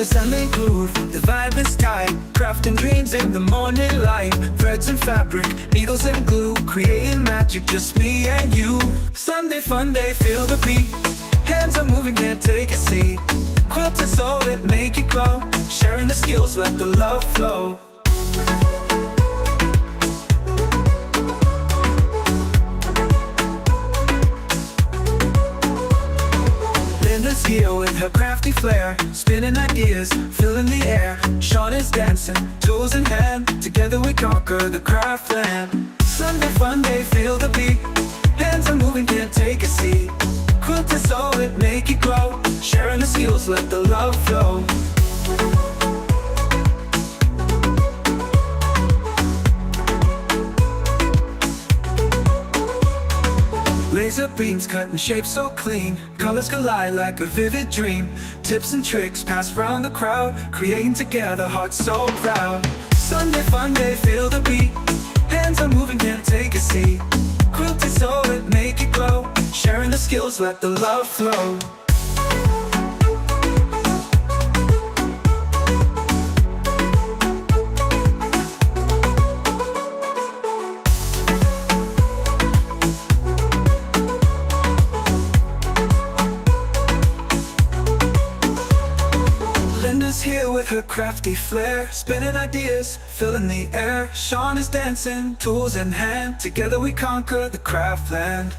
a Sunday groove, the vibe is tight. Crafting dreams in the morning light. Threads and fabric, needles and glue, creating magic, just me and you. Sunday Funday, feel the beat. Hands are moving, can't take a seat. Quilt is all that make it glow. Sharing the skills, let the love flow. Linda's here with her crafty flair, spinning ideas, filling the air. Sean is dancing, tools in hand. Together we conquer the craft land. Sunday Funday, feel the beat. Hands are moving, can't take a seat. Quilt is all that make it glow. Sharing the skills, let the love flow. Laser beams cutting shapes so clean. Colors collide like a vivid dream. Tips and tricks pass round the crowd, creating together, hearts so proud. Sunday Funday, feel the beat. Hands are moving, can't take a seat. Quilt is all that make it glow. Sharing the skills, let the love flow. Linda's here with her crafty flair, spinning ideas, filling the air. Sean is dancing, tools in hand. Together we conquer the craft land.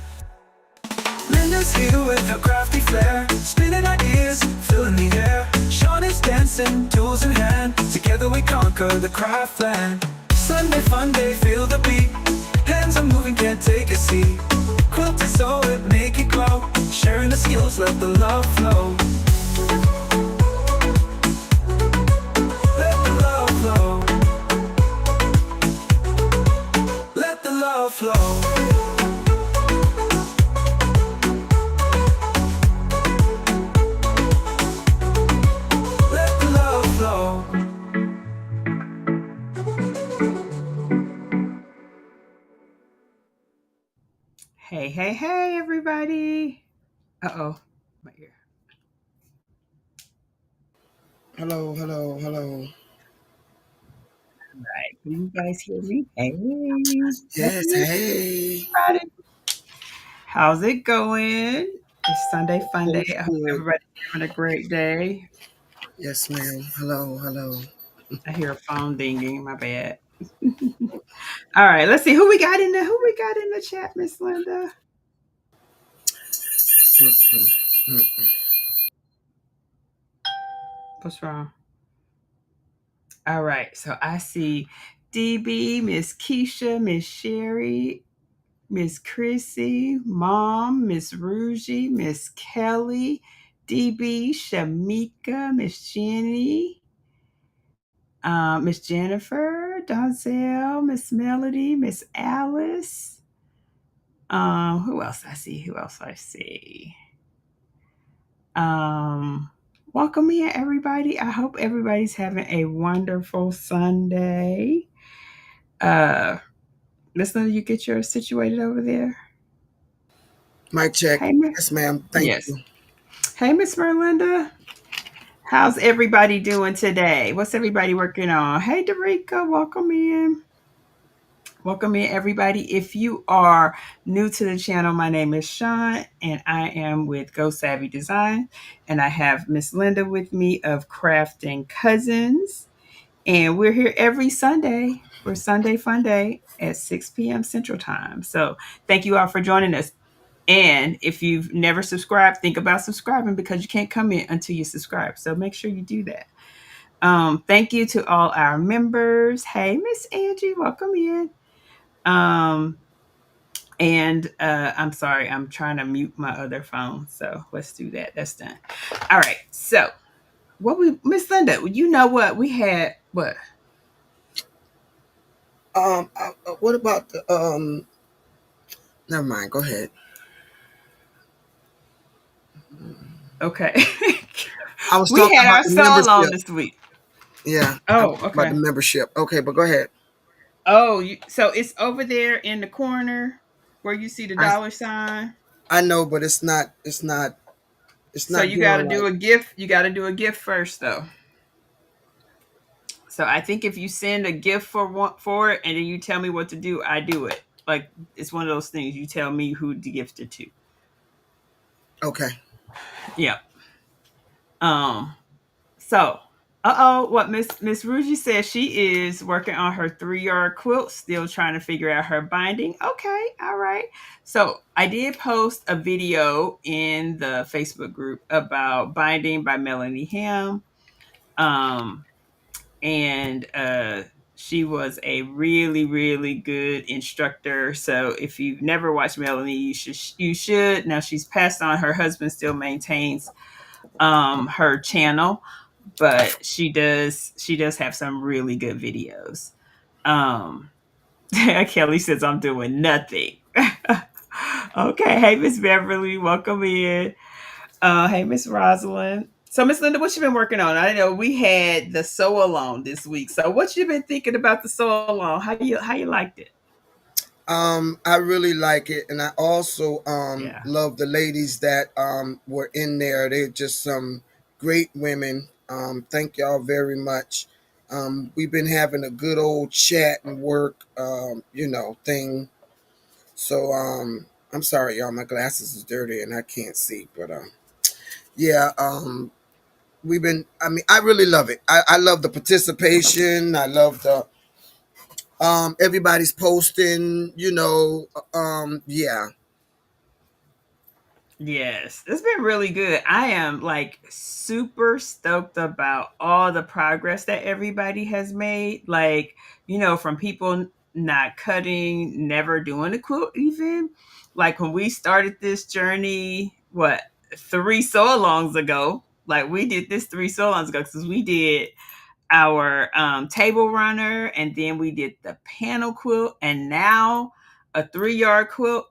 Linda's here with her crafty flair, spinning ideas, filling the air. Sean is dancing, tools in hand. Together we conquer the craft land. Sunday Funday, feel the beat. Hands are moving, can't take a seat. Quilt is all that make it glow. Sharing the skills, let the love flow. Let the love flow. Let the love flow. Hey, hey, hey, everybody. Uh-oh, my ear. Hello. All right, can you guys hear me? Hey. Yes, hey. Everybody. How's it going? It's Sunday Funday. It's I hope good. everybody's having a great day. Yes, ma'am. Hello. I hear a phone dinging, my bad. All right, let's see who we got in the chat, Miss Linda. What's wrong? All right, so I see DB, Miss Keisha, Miss Sherry, Miss Chrissy, Mom, Miss Rougie, Miss Kelly, DB, Shamika, Miss Jenny, Miss Jennifer, Donzel, Miss Melody, Miss Alice. Who else I see? Welcome in, everybody. I hope everybody's having a wonderful Sunday. Miss Linda, you get yours situated over there? Mic check. Hey, Miss. Yes, ma'am. Thank Yes. you. Hey, Miss Merlinda. How's everybody doing today? What's everybody working on? Hey, Derica, welcome in. Welcome in, everybody. If you are new to the channel, my name is Sean, and I am with geauxsavvydesign, and I have Miss Linda with me of Crafting Cousins, and we're here every Sunday for Sunday Funday at 6 p.m. Central Time. So thank you all for joining us. And if you've never subscribed, think about subscribing because you can't come in until you subscribe. So make sure you do that. Thank you to all our members. Hey, Miss Angie, welcome in. I'm sorry, I'm trying to mute my other phone. So let's do that. That's done. All right. So Miss Linda, you know what? We had what? What about the never mind, go ahead. Okay. I was We talking had about our the song on membership. this week. Yeah. Oh, About okay. the membership. Okay, but go ahead. Oh, so it's over there in the corner where you see the I dollar sign. I know, but it's not So you got doing to do right. a gift. You got to do a gift first, though. So I think if you send a gift for it and then you tell me what to do, I do it. Like it's one of those things. You tell me who to gift it to. Okay. Yeah. Um. So, what Miss Ruji says she is working on her 3-yard quilt, still trying to figure out her binding. Okay, all right. So I did post a video in the Facebook group about binding by Melanie Ham. Um, and she was a really really good instructor. So if you've never watched Melanie, you should. Now she's passed on. Her husband still maintains her channel, but she does have some really good videos. um Kelly says I'm doing nothing. Okay, hey Miss Beverly, welcome in. Hey, Miss Rosalind. So, Miss Linda, what you been working on? I know we had the sew along this week. So, what you been thinking about the sew along? How you liked it? I really like it, and I also Yeah. love the ladies that were in there. They're just some great women. Thank y'all very much. We've been having a good old chat and work, thing. So I'm sorry, y'all. My glasses is dirty and I can't see, but yeah. We've been. I mean, I really love it. I love the participation. I love the everybody's posting. Yeah. Yes, it's been really good. I am like super stoked about all the progress that everybody has made. Like, from people not cutting, never doing a quilt even. Like when we started this journey, what, 3 sew-alongs ago? Like we did this 3 sew-alongs ago because we did our table runner, and then we did the panel quilt, and now a 3-yard quilt.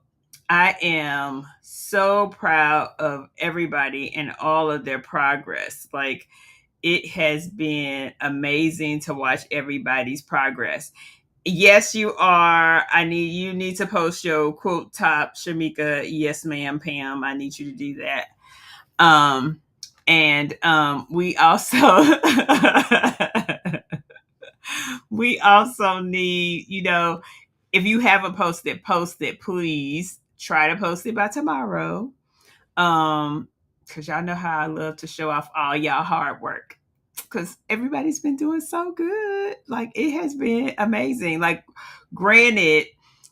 I am so proud of everybody and all of their progress. Like it has been amazing to watch everybody's progress. Yes, you are. You need to post your quilt top, Shamika. Yes, ma'am, Pam. I need you to do that. Um, and we also we also need, if you haven't posted, post it, please. Try to post it by tomorrow. Because y'all know how I love to show off all y'all hard work. Because everybody's been doing so good. Like it has been amazing. Like, granted,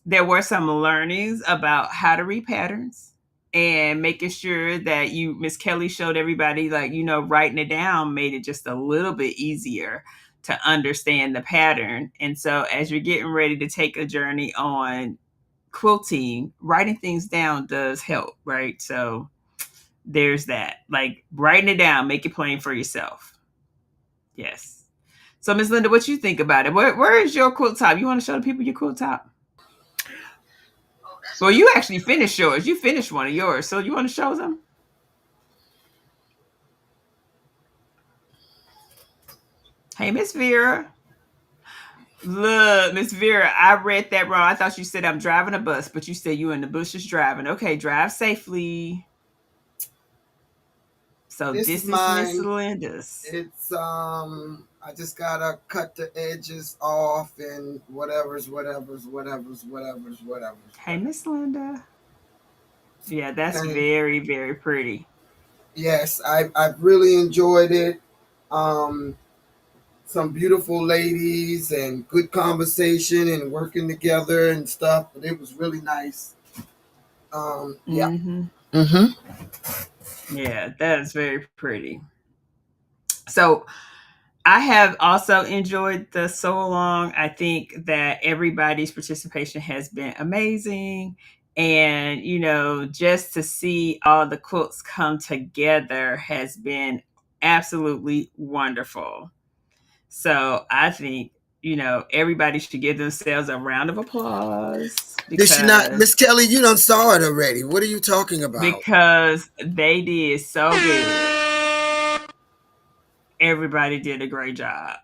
there were some learnings about how to read patterns and making sure that Miss Kelly showed everybody, like, writing it down made it just a little bit easier to understand the pattern. And so as you're getting ready to take a journey on quilting, writing things down does help, right? So there's that. Like writing it down, make it plain for yourself. Yes. So Miss Linda, what you think about it? Where is your quilt top? You want to show the people your quilt top? Well, you actually finished yours. You finished one of yours. So you want to show them? Hey, Miss Vera. Look, Miss Vera, I read that wrong. I thought you said I'm driving a bus, but you said you in the bushes driving. Okay, drive safely. So This is this is Miss mine. Linda's. It's I just gotta cut the edges off and whatever's. Hey, Miss Linda. Yeah, that's And very, very pretty. yes, I've really enjoyed it. Um, some beautiful ladies and good conversation and working together and stuff. But it was really nice. Yeah. Mm-hmm. Mm-hmm. Yeah, that is very pretty. So I have also enjoyed the sew along. I think that everybody's participation has been amazing. And, just to see all the quilts come together has been absolutely wonderful. So I think, everybody should give themselves a round of applause Did she not, because Miss Kelly? You done saw it already. What are you talking about? because they did so good. Everybody did a great job,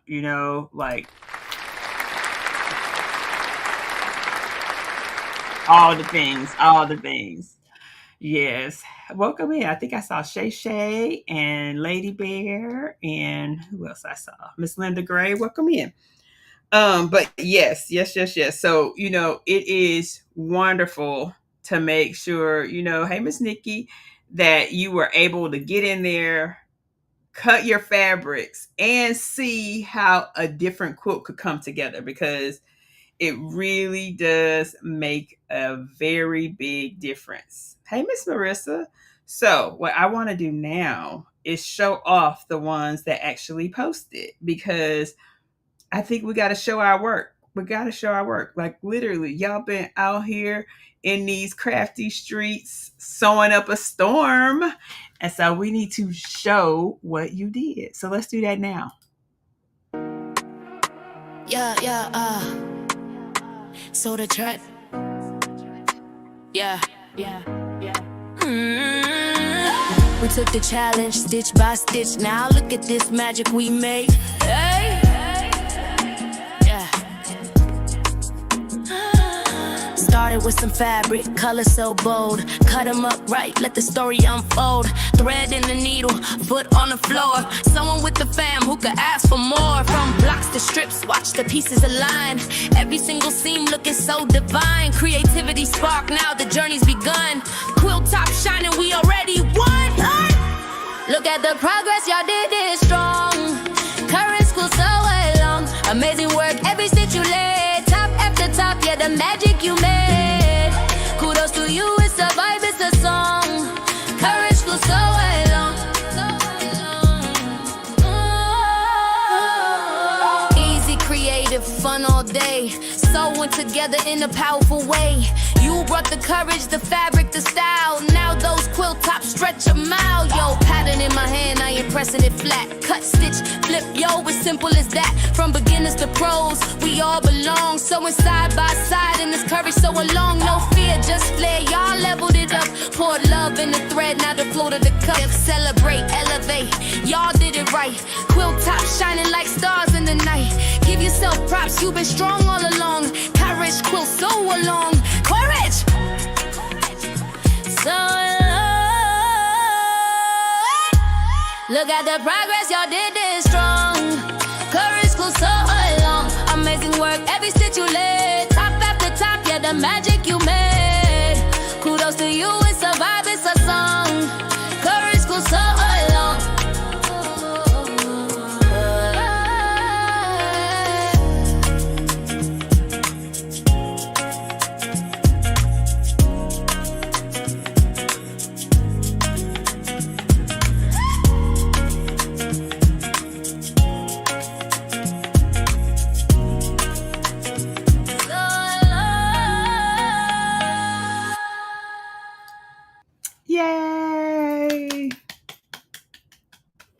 like all the things. Yes. Welcome in. I think I saw Shay Shay and Lady Bear and who else I saw? Miss Linda Gray. Welcome in. But yes, yes, yes, yes. So, it is wonderful to make sure, hey, Miss Nikki, that you were able to get in there, cut your fabrics, and see how a different quilt could come together because it really does make a very big difference. Hey, Miss Marissa. So, what I want to do now is show off the ones that actually posted because I think we got to show our work. We got to show our work. Like literally, y'all been out here in these crafty streets sewing up a storm. And so we need to show what you did. So let's do that now. Yeah, yeah, so the track. Yeah, yeah, yeah. We took the challenge stitch by stitch. Now look at this magic we made. Hey, yeah. Started with some fabric, color so bold. Cut them up right, let the story unfold. Thread in the needle, foot on the floor. Someone with the fam who could ask for more. From blocks to strips, watch the pieces align. Every single seam looking so divine. Creativity spark, now the journey's begun. Quilt top shining, we already won. Look at the progress, y'all did it strong. Current school so long. Amazing work, every stitch you laid. Top after top, yeah, the magic you made. Kudos to you, it's a vibe, it's a song. Courage school so long. Easy, creative, fun all day. Sewing together in a powerful way. You brought the courage, the fabric, the style. Now those quilt tops stretch a mile. Yo, pattern in my hand, I ain't pressing it flat. Cut, stitch, flip, yo, it's simple as that. From beginners to pros, we all belong. Sewing side by side in this courage so along. No fear, just flair, y'all leveled it up. Poured love in the thread, now the flow to the cup. Celebrate, elevate, y'all did it right. Quilt top shining like stars in the night. Give yourself props, you've been strong all along. Courage, quilt so along. Courage! So look at the progress, y'all did this strong. Courage goes so along. Amazing work, every stitch you laid. Top after top, yeah, the magic you made. Kudos to you, it's a vibe, it's a song. Courage goes so along. Yay!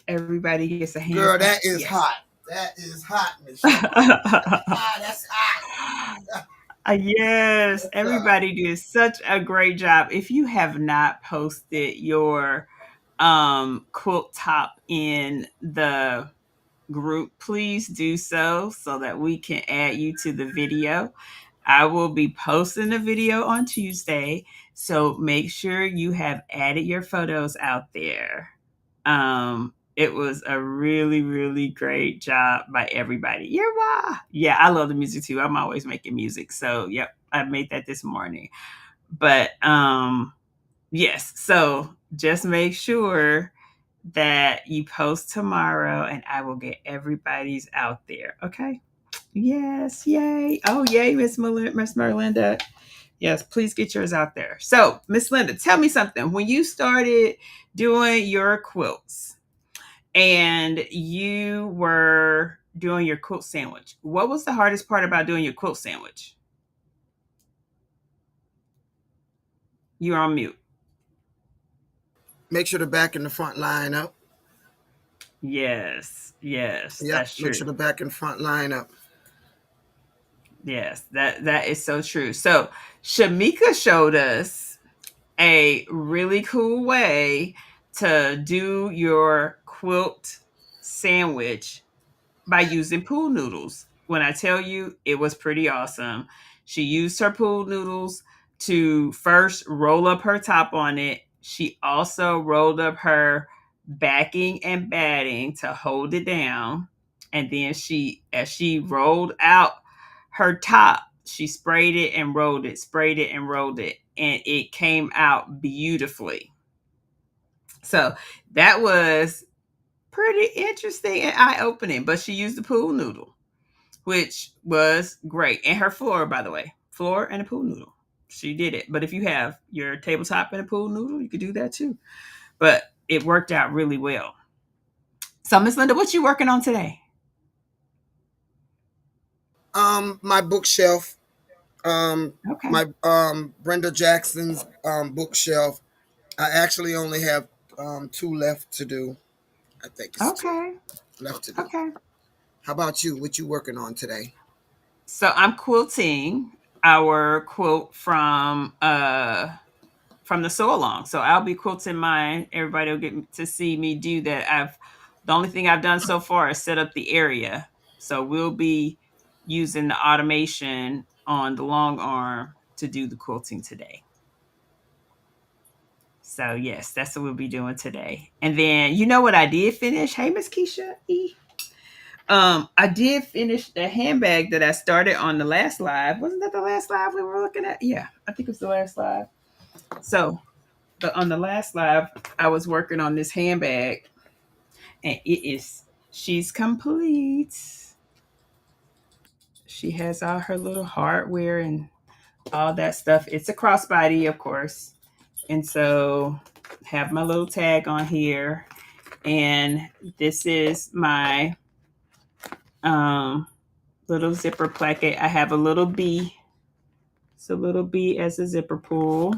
Everybody gets a hand. Girl, that is Yes. hot. That is hot, Michelle. Ah, that's hot. Yes, everybody did such a great job. If you have not posted your quilt top in the group, please do so that we can add you to the video. I will be posting the video on Tuesday, so make sure you have added your photos out there. It was a really, really great job by everybody. Yeah, I love the music too. I'm always making music. So, yep, I made that this morning. But yes, so just make sure that you post tomorrow and I will get everybody's out there. Okay. Yes, yay. Oh, yay, Miss Merlinda. Yes, please get yours out there. So, Miss Linda, tell me something. When you started doing your quilts and you were doing your quilt sandwich, what was the hardest part about doing your quilt sandwich? You're on mute. Make sure the back and the front line up. Yes, Yep, that's true. make sure the back and front line up. Yes, that is so true. So Shamika showed us a really cool way to do your quilt sandwich by using pool noodles. When I tell you, it was pretty awesome. She used her pool noodles to first roll up her top on it. She also rolled up her backing and batting to hold it down. And then as she rolled out her top, she sprayed it and rolled it, sprayed it and rolled it, and it came out beautifully. So that was pretty interesting and eye opening. But she used the pool noodle, which was great. And her floor, by the way, floor and a pool noodle. She did it. But if you have your tabletop and a pool noodle, you could do that too. But it worked out really well. So, Miss Linda, what you working on today? My bookshelf, Okay. my Brenda Jackson's bookshelf. I actually only have two left to do. I think it's two Okay. left to do. Okay. How about you? What you working on today? So I'm quilting our quilt from the sew along. So I'll be quilting mine. Everybody will get to see me do that. The only thing I've done so far is set up the area. So we'll be using the automation on the long arm to do the quilting today. So yes, that's what we'll be doing today. And then you know what I did finish? Hey, Miss Keisha E. I did finish the handbag that I started on the last live. Wasn't that the last live we were looking at? Yeah, I think it was the last live. So on the last live, I was working on this handbag, and she's complete. She has all her little hardware and all that stuff. It's a crossbody, of course, and so have my little tag on here, and this is my um little zipper placket. I have a little B. It's a little B as a zipper pull.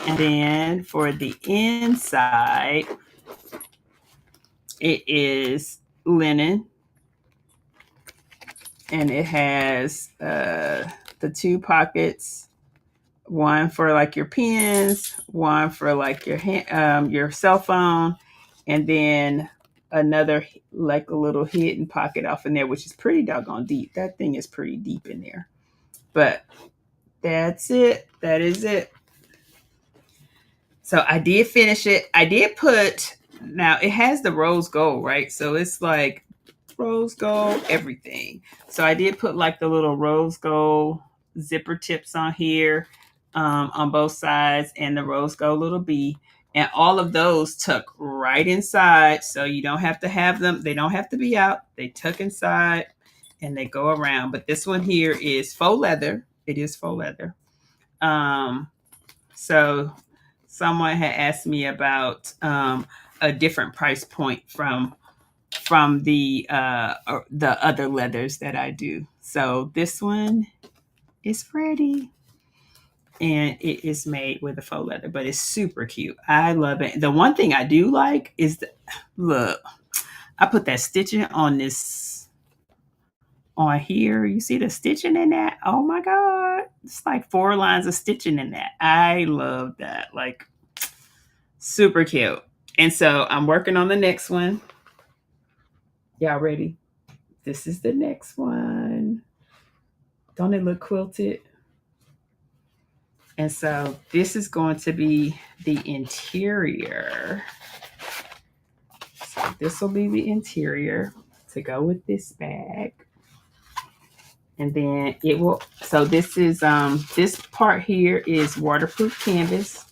And then for the inside, it is linen. And it has the two pockets, one for like your pens, one for like your cell phone, and then another like a little hidden pocket off in there, which is pretty doggone deep. That thing is pretty deep in there. But that's it. That is it. So I did finish it. I did put, now it has the rose gold, right? So it's like rose gold, everything. So I did put like the little rose gold zipper tips on here on both sides and the rose gold little B. And all of those tuck right inside. So you don't have to have them. They don't have to be out. They tuck inside and they go around. But this one here is faux leather. It is faux leather. So someone had asked me about a different price point from the other leathers that I do. So this one is Freddie, and it is made with a faux leather, but it's super cute. I love it. The one thing I do like is look, I put that stitching on this on here. You see the stitching in that? Oh my god, it's like 4 lines of stitching in that. I love that. Like super cute. And so I'm working on the next one. Y'all ready? This is the next one. Don't it look quilted? And so this is going to be the interior. So this will be the interior to go with this bag. And then it will, so this is, this part here is waterproof canvas.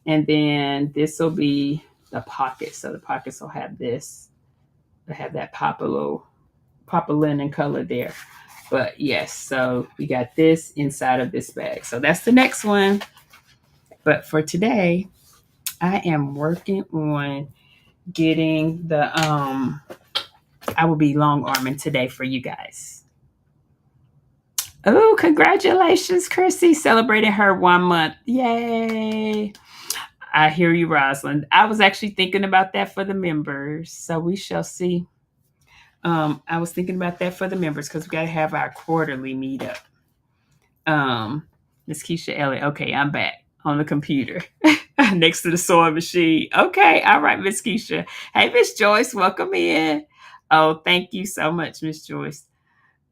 And then this will be the pocket. So the pockets will have this, they'll have that pop linen color there. But yes, so we got this inside of this bag. So that's the next one. But for today, I am working on getting the I will be long arming today for you guys. Oh, congratulations, Chrissy, celebrating her 1 month. Yay. I hear you, Rosalind. I was actually thinking about that for the members. So we shall see. I was thinking about that for the members because we got to have our quarterly meetup. Miss Keisha Elliott. Okay, I'm back on the computer next to the sewing machine. Okay, all right, Miss Keisha. Hey, Miss Joyce, welcome in. Oh, thank you so much, Miss Joyce.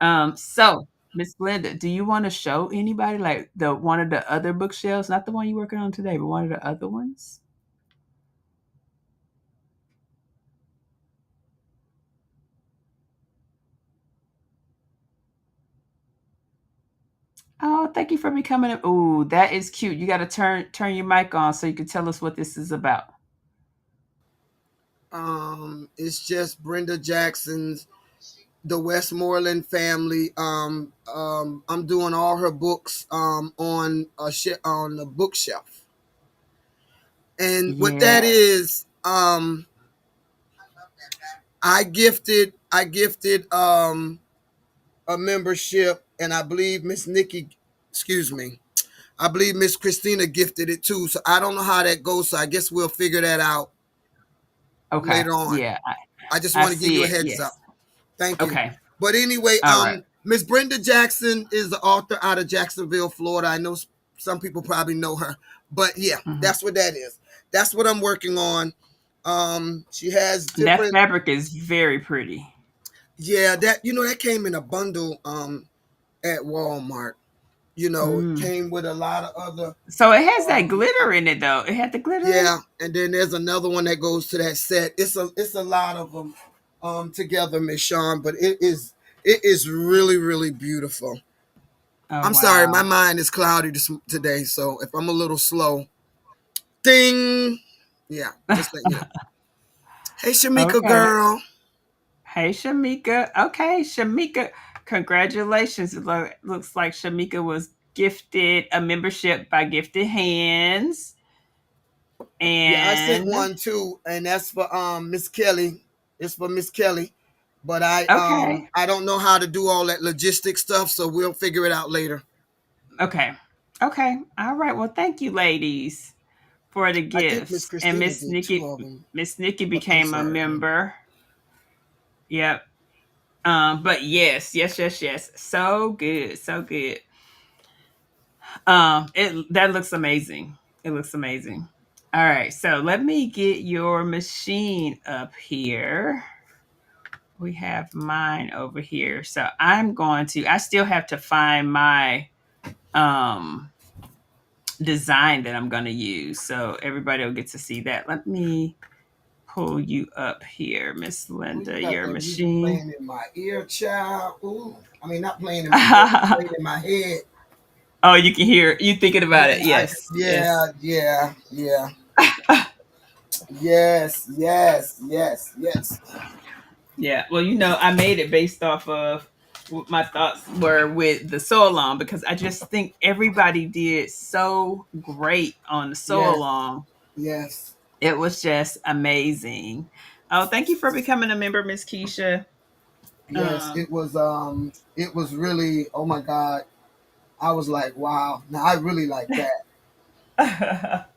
So Miss Linda, do you want to show anybody like the one of the other bookshelves, not the one you're working on today, but one of the other ones? Oh, thank you for becoming a. Ooh, that is cute. You got to turn your mic on so you can tell us what this is about. It's just Brenda Jackson's The Westmoreland Family. I'm doing all her books on on the bookshelf, and what that Yeah. is, I gifted a membership, and I believe Miss Nikki, excuse me, I believe Miss Christina gifted it too. So I don't know how that goes. So I guess we'll figure that out Okay. later on. Yeah. I just I want to give see you a it. heads up. Yes. Thank you. Okay. But anyway, All right. Miss Brenda Jackson is the author out of Jacksonville, Florida. I know some people probably know her, but yeah, Mhm. that's what that is. That's what I'm working on. She has That different, fabric is very pretty. yeah, that that came in a bundle at Walmart. It Mm. came with a lot of other, So it has that um, glitter in it, though. It had the glitter in it. yeah, and then there's another one that goes to that set. It's a lot of them together, Miss Sean, but it is really really beautiful. Oh I'm sorry, my wow. mind is cloudy today, so if I'm a little slow, ding, yeah, just let you know. Hey, Shamika Okay. girl, Hey, Shamika. Okay, Shamika. Congratulations. Looks like Shamika was gifted a membership by Gifted Hands. yeah, I sent And one too, and that's for Miss Kelly. It's for Miss Kelly, but okay. I don't know how to do all that logistic stuff, so we'll figure it out later. Okay. Okay. All right. Well, thank you, ladies, for the I think Miss gifts. And Christina did two of them, Miss Nikki but I'm became a sorry. member. Yep. But yes, yes, yes, yes. So good. So good. It that looks amazing. It looks amazing. All right, so let me get your machine up here. We have mine over here. So I still have to find my um design that I'm going to use. So everybody will get to see that. Let me pull you up here, Miss Ooh, you Linda, got your that music machine. playing in my ear, child. Ooh, I mean, not playing in my ear, but playing in my head. Oh, you can hear you thinking about it. Yes. Yeah, Yes. yeah, yeah. Yes, yes, yes, yes. Yeah, well, I made it based off of what my thoughts were with the sew along because I just think everybody did so great on the sew Yes, along. yes, It was just amazing. Oh, thank you for becoming a member, Miss Keisha. yes. Um, It was really, oh my God. I was like, wow. Now I really like that.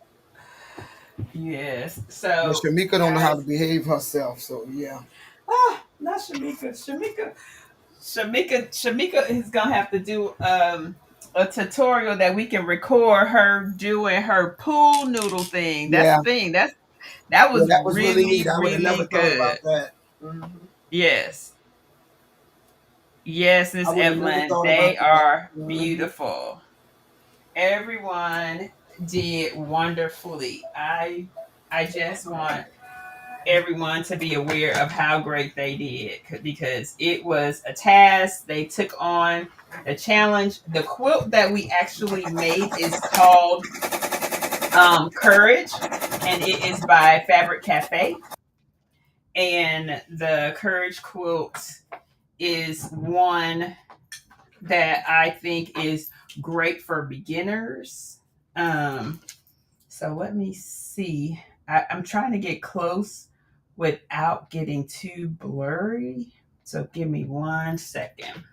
yes. But So, Shamika don't know how to guys, behave herself, so yeah. not Shamika. Shamika is gonna have to do a tutorial that we can record her doing her pool noodle thing. That's Yeah, the thing. That yeah, was that was really really, neat. I would have never really thought good. about that. Mhm. Yes. Yes, I Miss would have never Evelyn. thought about They that. are Mhm. beautiful. Everyone did wonderfully. I just want everyone to be aware of how great they did because it was a task. They took on the challenge. The quilt that we actually made is called Courage, and it is by Fabric Cafe. And the Courage quilt is one that I think is great for beginners. Um, So let me see. I'm trying to get close without getting too blurry. So give me 1 second.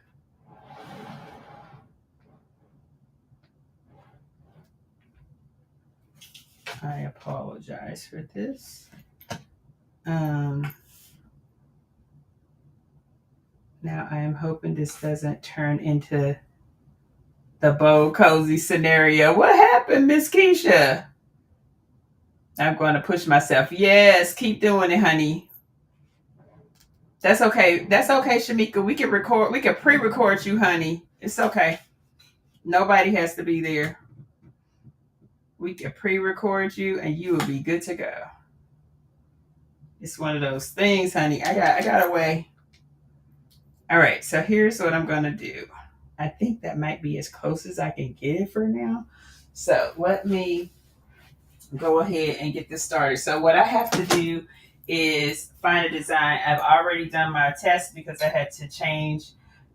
I apologize for this. Um, Now I am hoping this doesn't turn into the bow cozy scenario. What happened, Miss Keisha? I'm going to push myself. Yes, keep doing it, honey. That's okay. That's okay, Shamika. We can record. We can pre-record you, honey. It's okay. Nobody has to be there. We can pre-record you and you will be good to go. It's one of those things, honey. I got a way. All right, so here's what I'm gonna do. I think that might be as close as I can get it for now. So let me go ahead and get this started. So what I have to do is find a design. I've already done my test because I had to change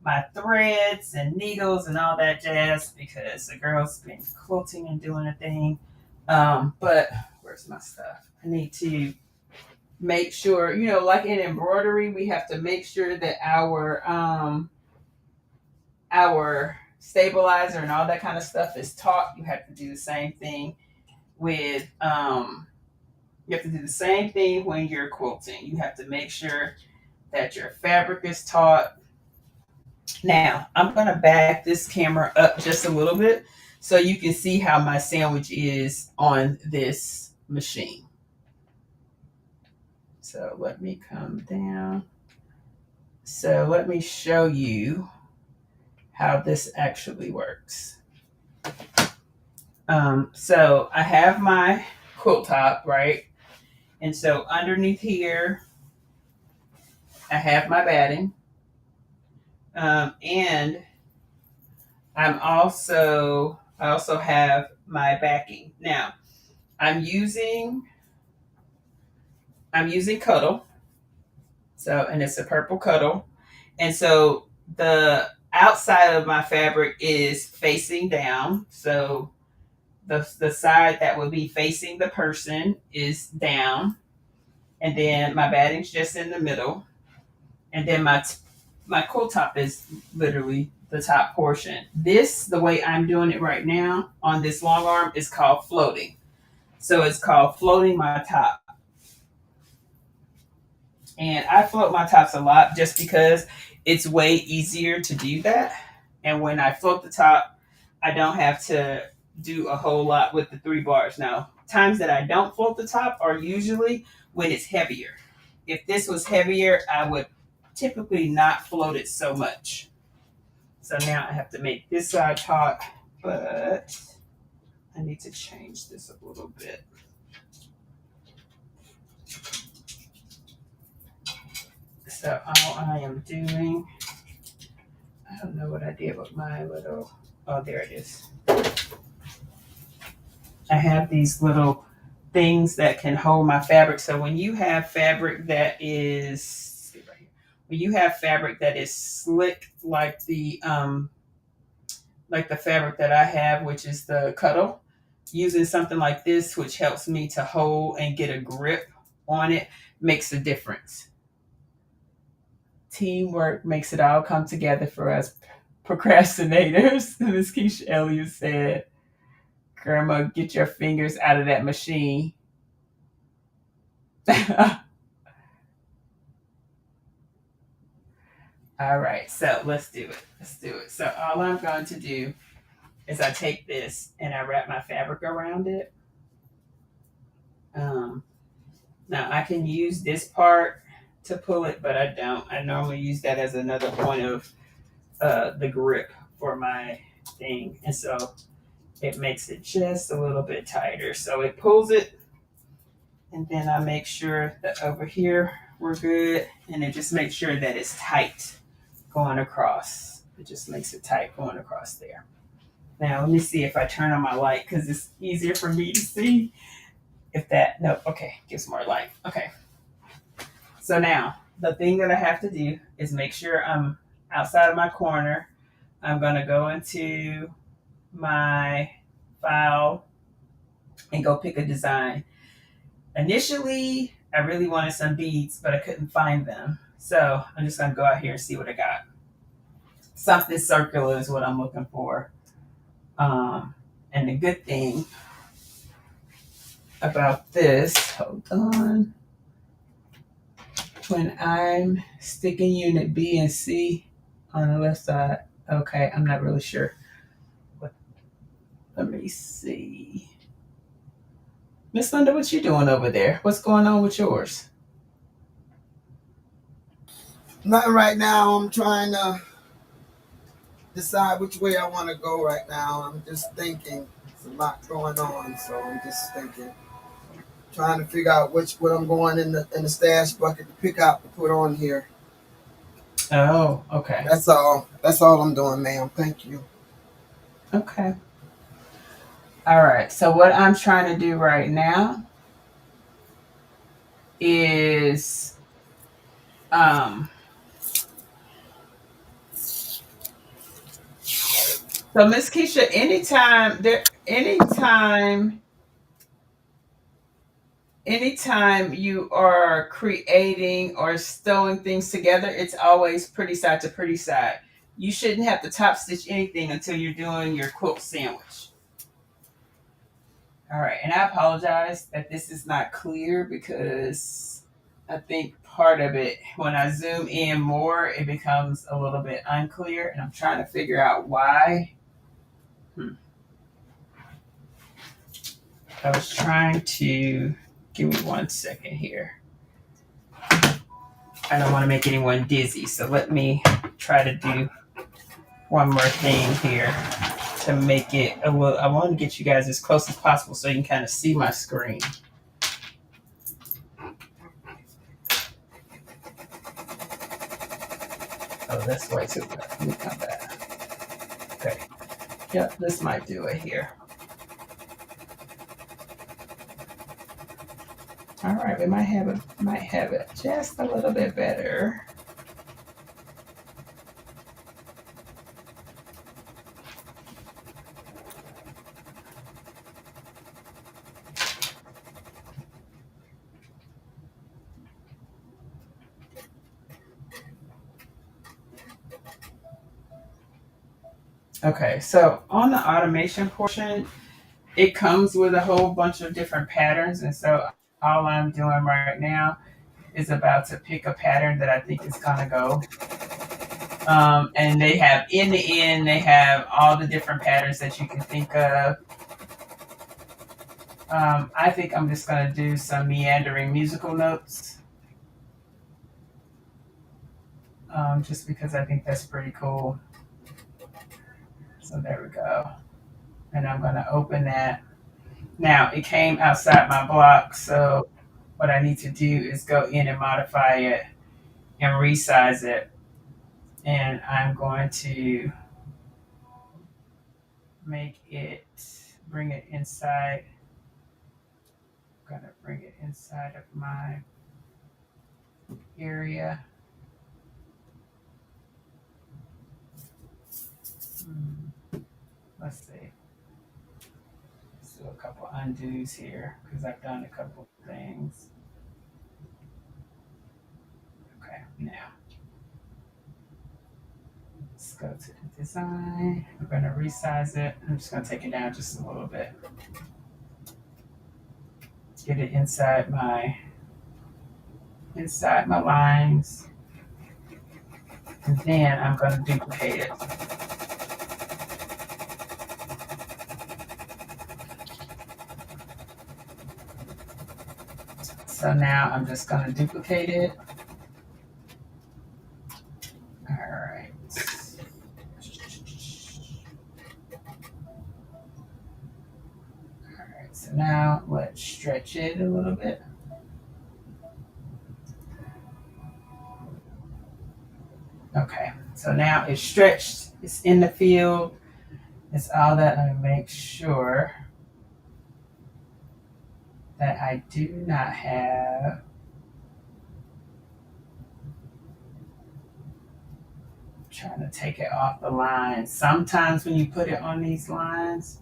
my threads and needles and all that jazz because the girl's been quilting and doing a thing. But where's my stuff? I need to make sure, like in embroidery, we have to make sure that our stabilizer and all that kind of stuff is taut. You have to do the same thing with you have to do the same thing when you're quilting. You have to make sure that your fabric is taut. Now, I'm going to back this camera up just a little bit so you can see how my sandwich is on this machine. So let me come down. So let me show you how this actually works. So I have my quilt top, right? And so underneath here, I have my batting. And I also have my backing. Now, I'm using Cuddle. So, and it's a purple Cuddle. And so the outside of my fabric is facing down. So the side that would be facing the person is down. And then my batting's just in the middle. And then my quilt top is literally the top portion. This, the way I'm doing it right now on this long arm, is called floating. So it's called floating my top. And I float my tops a lot just because it's way easier to do that. And when I float the top, I don't have to do a whole lot with the 3 bars. Now, times that I don't float the top are usually when it's heavier. If this was heavier, I would typically not float it so much. So now I have to make this side taut, but I need to change this a little bit. So all I am doing, I don't know what I did with my little, oh, there it is. I have these little things that can hold my fabric. So when you have fabric that is, when you have fabric that is slick, like the fabric that I have, which is the Cuddle, using something like this, which helps me to hold and get a grip on it, makes a difference. Teamwork makes it all come together for us procrastinators. Miss Keisha Elliott said, Grandma, get your fingers out of that machine. All right, so let's do it. So all I'm going to do is I take this and I wrap my fabric around it. Now I can use this part to pull it, but I don't. I normally use that as another point of the grip for my thing. And so it makes it just a little bit tighter. So it pulls it, and then I make sure that over here we're good, and it just makes sure that it's tight going across. It just makes it tight going across there. Now let me see if I turn on my light because it's easier for me to see. If that, no, okay, gives more light. Okay. So now the thing that I have to do is make sure I'm outside of my corner. I'm going to go into my file and go pick a design. Initially, I really wanted some beads, but I couldn't find them. So I'm just going to go out here and see what I got. Something circular is what I'm looking for. And the good thing about this, hold on. When I'm sticking unit B and C on the left side, okay, I'm not really sure. Let me see. Miss Linda, what you doing over there? What's going on with yours? Nothing right now. I'm trying to decide which way I want to go right now. I'm just thinking. There's a lot going on, so I'm just thinking, trying to figure out what I'm going in the stash bucket to pick out to put on here. Oh, okay. That's all. That's all I'm doing, ma'am. Thank you. Okay. All right. So what I'm trying to do right now is so Miss Keisha, anytime you are creating or sewing things together, it's always pretty side to pretty side. You shouldn't have to top stitch anything until you're doing your quilt sandwich. All right, and I apologize that this is not clear because I think part of it, when I zoom in more, it becomes a little bit unclear, and I'm trying to figure out why. I was trying to give me 1 second here. I don't want to make anyone dizzy, so let me try to do one more thing here to make it a little. I want to get you guys as close as possible so you can kind of see my screen. Oh, that's way too bad. Let me come back. Okay. Yep, this might do it here. All right, we might have it just a little bit better. Okay, so on the automation portion, it comes with a whole bunch of different patterns, and so all I'm doing right now is about to pick a pattern that I think is gonna go. And they have in the end, they have all the different patterns that you can think of. I think I'm just gonna do some meandering musical notes, just because I think that's pretty cool. So there we go, and I'm gonna open that. Now it came outside my block, so what I need to do is go in and modify it and resize it. And I'm going to bring it inside. I'm gonna bring it inside of my area. Let's see. Let's do a couple undos here because I've done a couple things. Okay, now let's go to the design. I'm gonna resize it. I'm just gonna take it down just a little bit. Get it inside my lines. And then I'm gonna duplicate it. So now I'm just gonna duplicate it. All right. All right, so now let's stretch it a little bit. Okay, so now it's stretched, it's in the field. It's all that. I make sure that I do not have trying to take it off the line. Sometimes when you put it on these lines,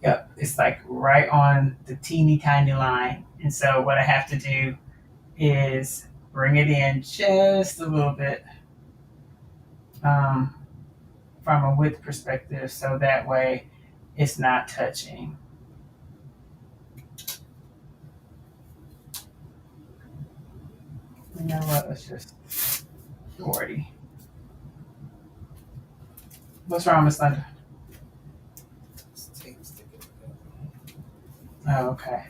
yep, it's like right on the teeny tiny line. And so what I have to do is bring it in just a little bit from a width perspective, so that way it's not touching. You know what? Let's just 40. What's wrong, Miss Linda? Oh, okay.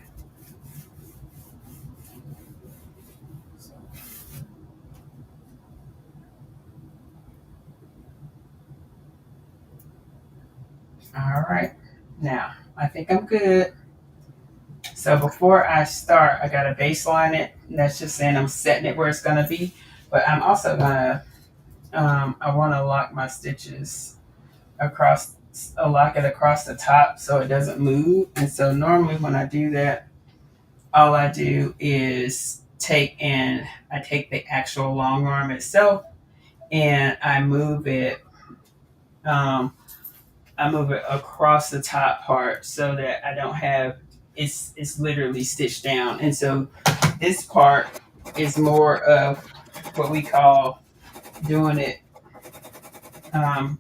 All right. Now, I think I'm good. So before I start, I got to baseline it. That's just saying I'm setting it where it's going to be. But I'm also going to, I want to lock my stitches across, lock it across the top so it doesn't move. And so normally when I do that, all I do is I take the actual long arm itself and um, I move it across the top part so that I don't have it's literally stitched down. And so this part is more of what we call doing it.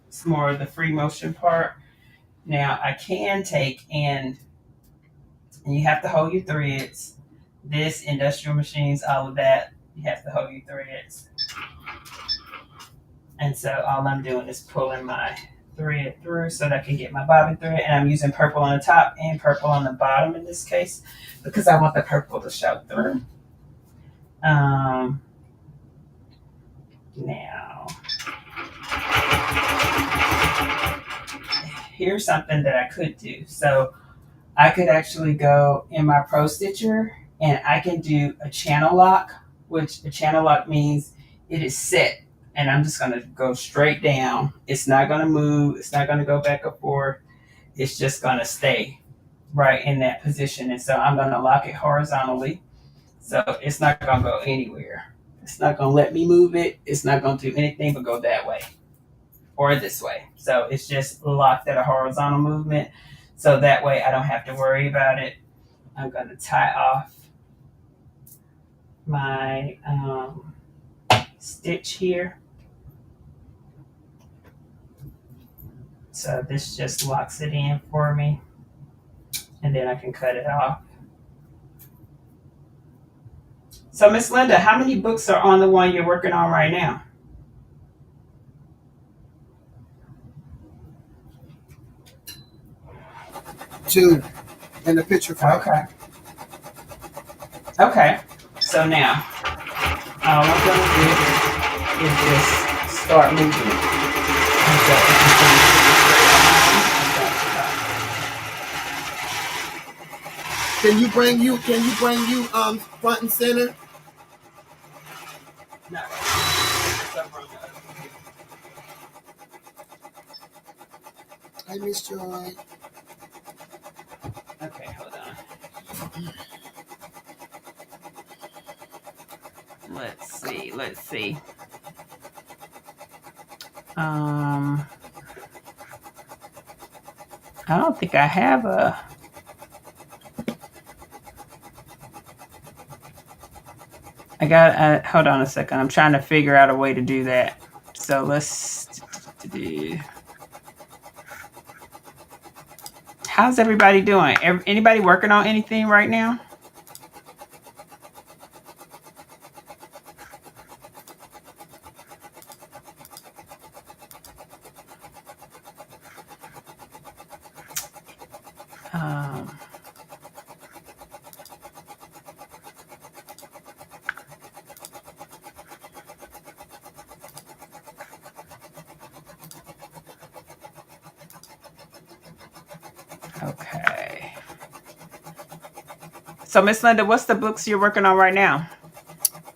It's more of the free motion part. Now I can take and you have to hold your threads. This industrial machines, all of that, you have to hold your threads. And so all I'm doing is pulling my thread through so that I can get my bobbin thread. And I'm using purple on the top and purple on the bottom in this case because I want the purple to show through. Now, here's something that I could do. So I could actually go in my Pro Stitcher and I can do a channel lock, which a channel lock means it is set. And I'm just going to go straight down. It's not going to move. It's not going to go back and forth. It's just going to stay right in that position. And so I'm going to lock it horizontally. So it's not going to go anywhere. It's not going to let me move it. It's not going to do anything but go that way or this way. So it's just locked at a horizontal movement. So that way I don't have to worry about it. I'm going to tie off my stitch here. So this just locks it in for me. And then I can cut it off. So Miss Linda, how many books are on the one you're working on right now? 2 in the picture frame. Okay. Okay. So now, all I'm going to do is just start moving it. And so it's going to Can you bring you front and center? no. Hi, Miss Joy. Okay, hold on. Let's see. I don't think I have a. Hold on a second. I'm trying to figure out a way to do that. So let's do. How's everybody doing? Anybody working on anything right now? Okay. So Miss Linda, what's the books you're working on right now?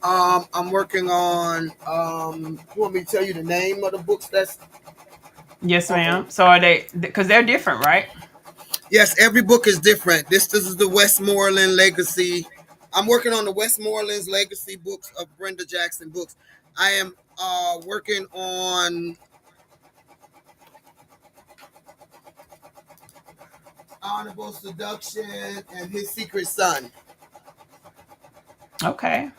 I'm working on you want me to tell you the name of the books that's Yes, ma'am. So are they, because they're different, right? Yes, every book is different. This is the Westmoreland Legacy. I'm working on the Westmoreland's Legacy books of Brenda Jackson books. I am working on Honorable Seduction and His Secret Son. Okay.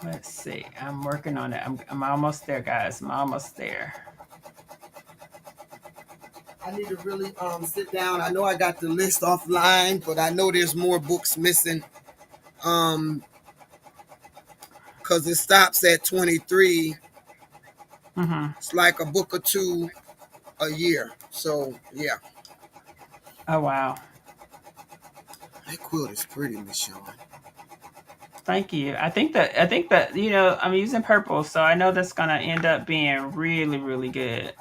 Let's see. I'm working on it. I'm almost there, guys. I'm almost there. I need to really sit down. I know I got the list offline, but I know there's more books missing. Because it stops at 23. Mm-hmm. It's like a book or 2 a year. So yeah. Oh wow. That quilt is pretty, Miss Shawn. Thank you. I think that I'm using purple, so I know that's gonna end up being really, really good.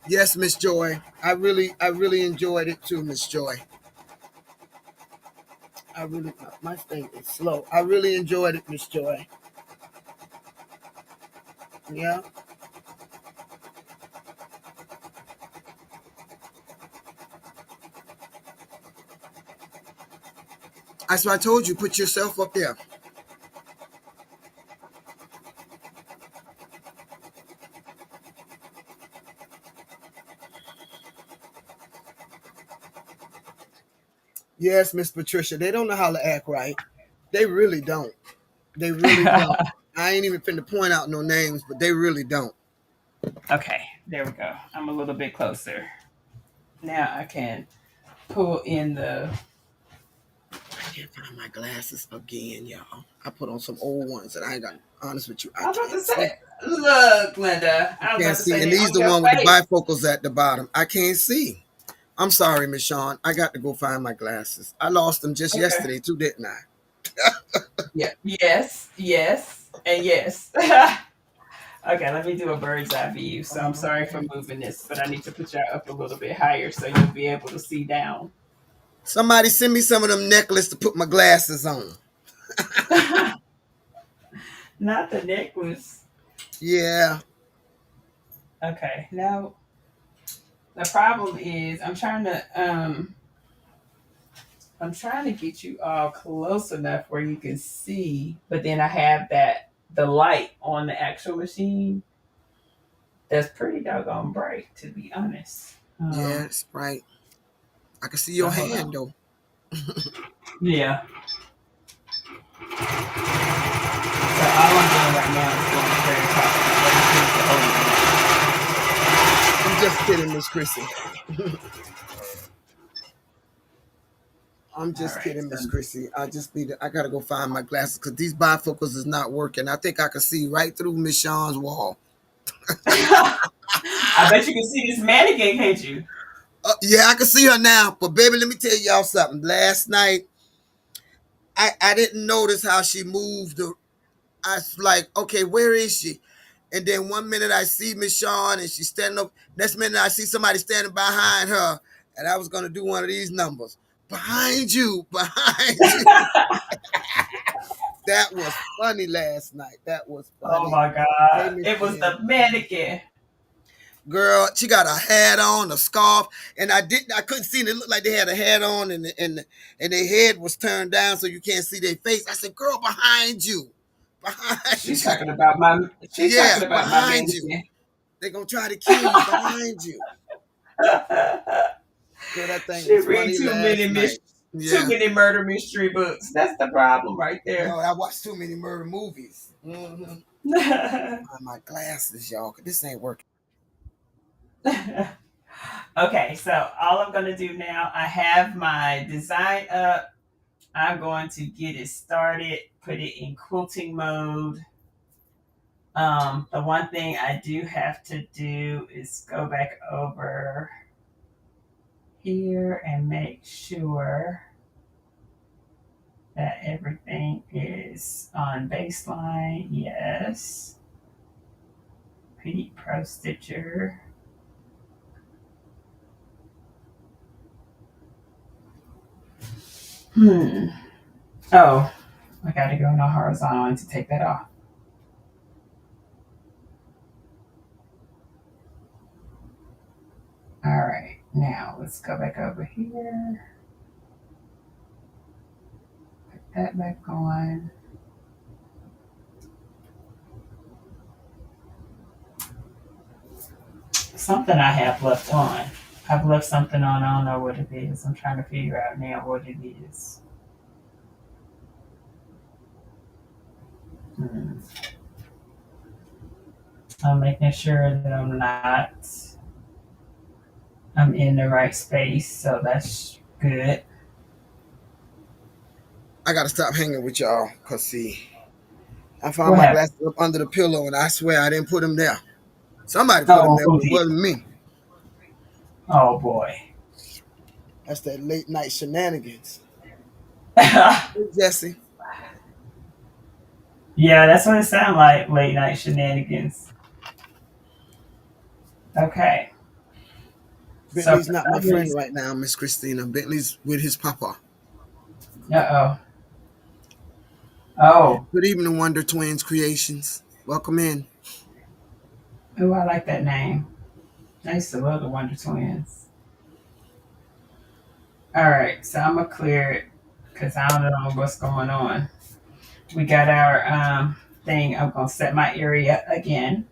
Yes, Miss Joy. I really enjoyed it too, Miss Joy. I really, my thing is slow. I really enjoyed it, Miss Joy. Yeah. That's why I told you, put yourself up there. Yes, Miss Patricia. They don't know how to act right. They really don't. They really don't. I ain't even finna point out no names, but they really don't. Okay, there we go. I'm a little bit closer. Now I can pull in the. I can't find my glasses again, y'all. I put on some old ones and I ain't got honest with you. I I was about to can't see. say, look, Linda. I I was can't about to see. say And they these on the your one with the face. bifocals at the bottom. I can't see. I'm sorry, Miss Sean. I got to go find my glasses. I lost them just Okay. yesterday too, didn't I? Yeah. Yes. Yes. And yes. Okay, let me do a bird's eye view. So I'm sorry for moving this, but I need to put you up a little bit higher so you'll be able to see down. Somebody send me some of them necklaces to put my glasses on. Not the necklace. Yeah. Okay. Now the problem is I'm trying to get you all close enough where you can see, but then I have the light on the actual machine that's pretty doggone bright, to be honest. Yes, right. I can see So your hold hand on. though. Yeah. So all I'm doing right now is going very top. I'm just kidding, Miss Chrissy. I'm All just right. kidding, Miss Chrissy. I gotta go find my glasses because these bifocals is not working. I think I can see right through Miss Sean's wall. I bet you can see this mannequin, can't you? Yeah, I can see her now. But baby, let me tell y'all something. Last night, I didn't notice how she moved. I was like, okay, where is she? And then one minute I see Miss Sean and she's standing up. Next minute I see somebody standing behind her, and I was gonna do one of these numbers. Behind you, behind you. That was funny last night. That was Oh funny. my Hey, God. Miss It was Jen. the mannequin. Girl, she got a hat on, a scarf, and I couldn't see it. It looked like they had a hat on, and their head was turned down so you can't see their face. I said, "Girl, behind you, She's behind you, talking about my she's yeah, talking about my behind you. mannequin. They're gonna try to kill you behind you." Girl, that thing She was read funny last night. too Yeah, many murder mystery books. That's the problem right no, there. I watched too many murder movies. My glasses, y'all. 'Cause this ain't working. Okay, so all I'm gonna do now, I have my design up. I'm going to get it started, put it in quilting mode. The one thing I do have to do is go back over here and make sure that everything is on baseline. Yes. Pete Pro Stitcher. Oh, I gotta go on a horizontal to take that off. All right, now let's go back over here. Put that back on. Something I have left on. I've left something on. I don't know what it is. I'm trying to figure out now what it is. Hmm. I'm making sure that I'm in the right space, so that's good. I gotta stop hanging with y'all, cause see, I found What my happened? glasses up under the pillow, and I swear I didn't put them there. Somebody put them Oh, there, who but it did? wasn't me. Oh boy. That's that late night shenanigans. Hey, Jesse. Yeah, that's what it sounds like. Late night shenanigans. Okay. So Bentley's for not my some friend reason, right now, Miss Christina. Bentley's with his papa. uh oh, Good evening, Wonder Twins Creations. Welcome in. oh, I like that name. I used to love the Wonder Twins. All right, so I'm gonna clear it because I don't know what's going on. We got our thing. I'm gonna set my area again.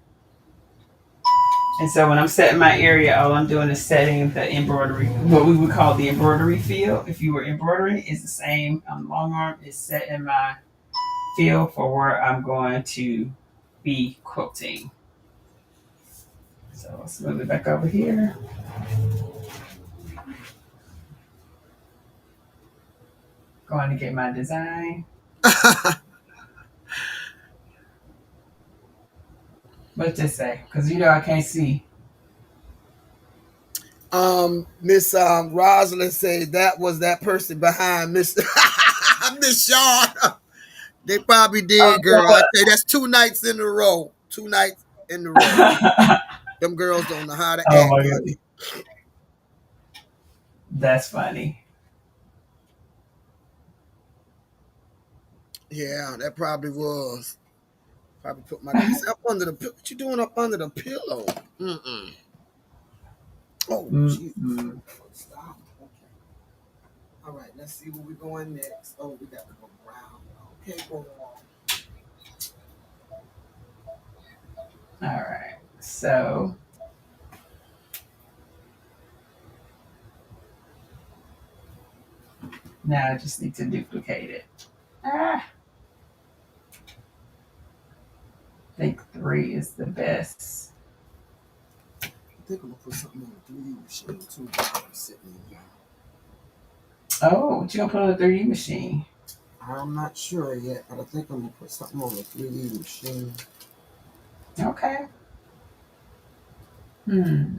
And so when I'm setting my area, all I'm doing is setting the embroidery, what we would call the embroidery field. If you were embroidering, is the same on the long arm. Is setting my field for where I'm going to be quilting. So let's move it back over here. Going to get my design. What's this say? Because I can't see. Miss Rosalind said that was that person behind Miss Miss Shawn. They probably Oh, did, girl. I tell you, that's 2 nights in a row. 2 nights in a row. Them girls don't know how to oh act, my honey. goodness. That's funny. Yeah, that probably was. Probably put my piece up under the pillow. What you doing up under the pillow? Mm-mm. Oh, Jesus. Mm-mm. Stop. Okay. All right, let's see where we're going next. Oh, we got to go brown. Okay, go on. All right. So now I just need to duplicate it. I think 3 is the best. I think I'm gonna put something on the 3D machine too. While I'm sitting in here. Oh, what you gonna put on the 3D machine? I'm not sure yet, but I think I'm gonna put something on the 3D machine. Okay. Hmm.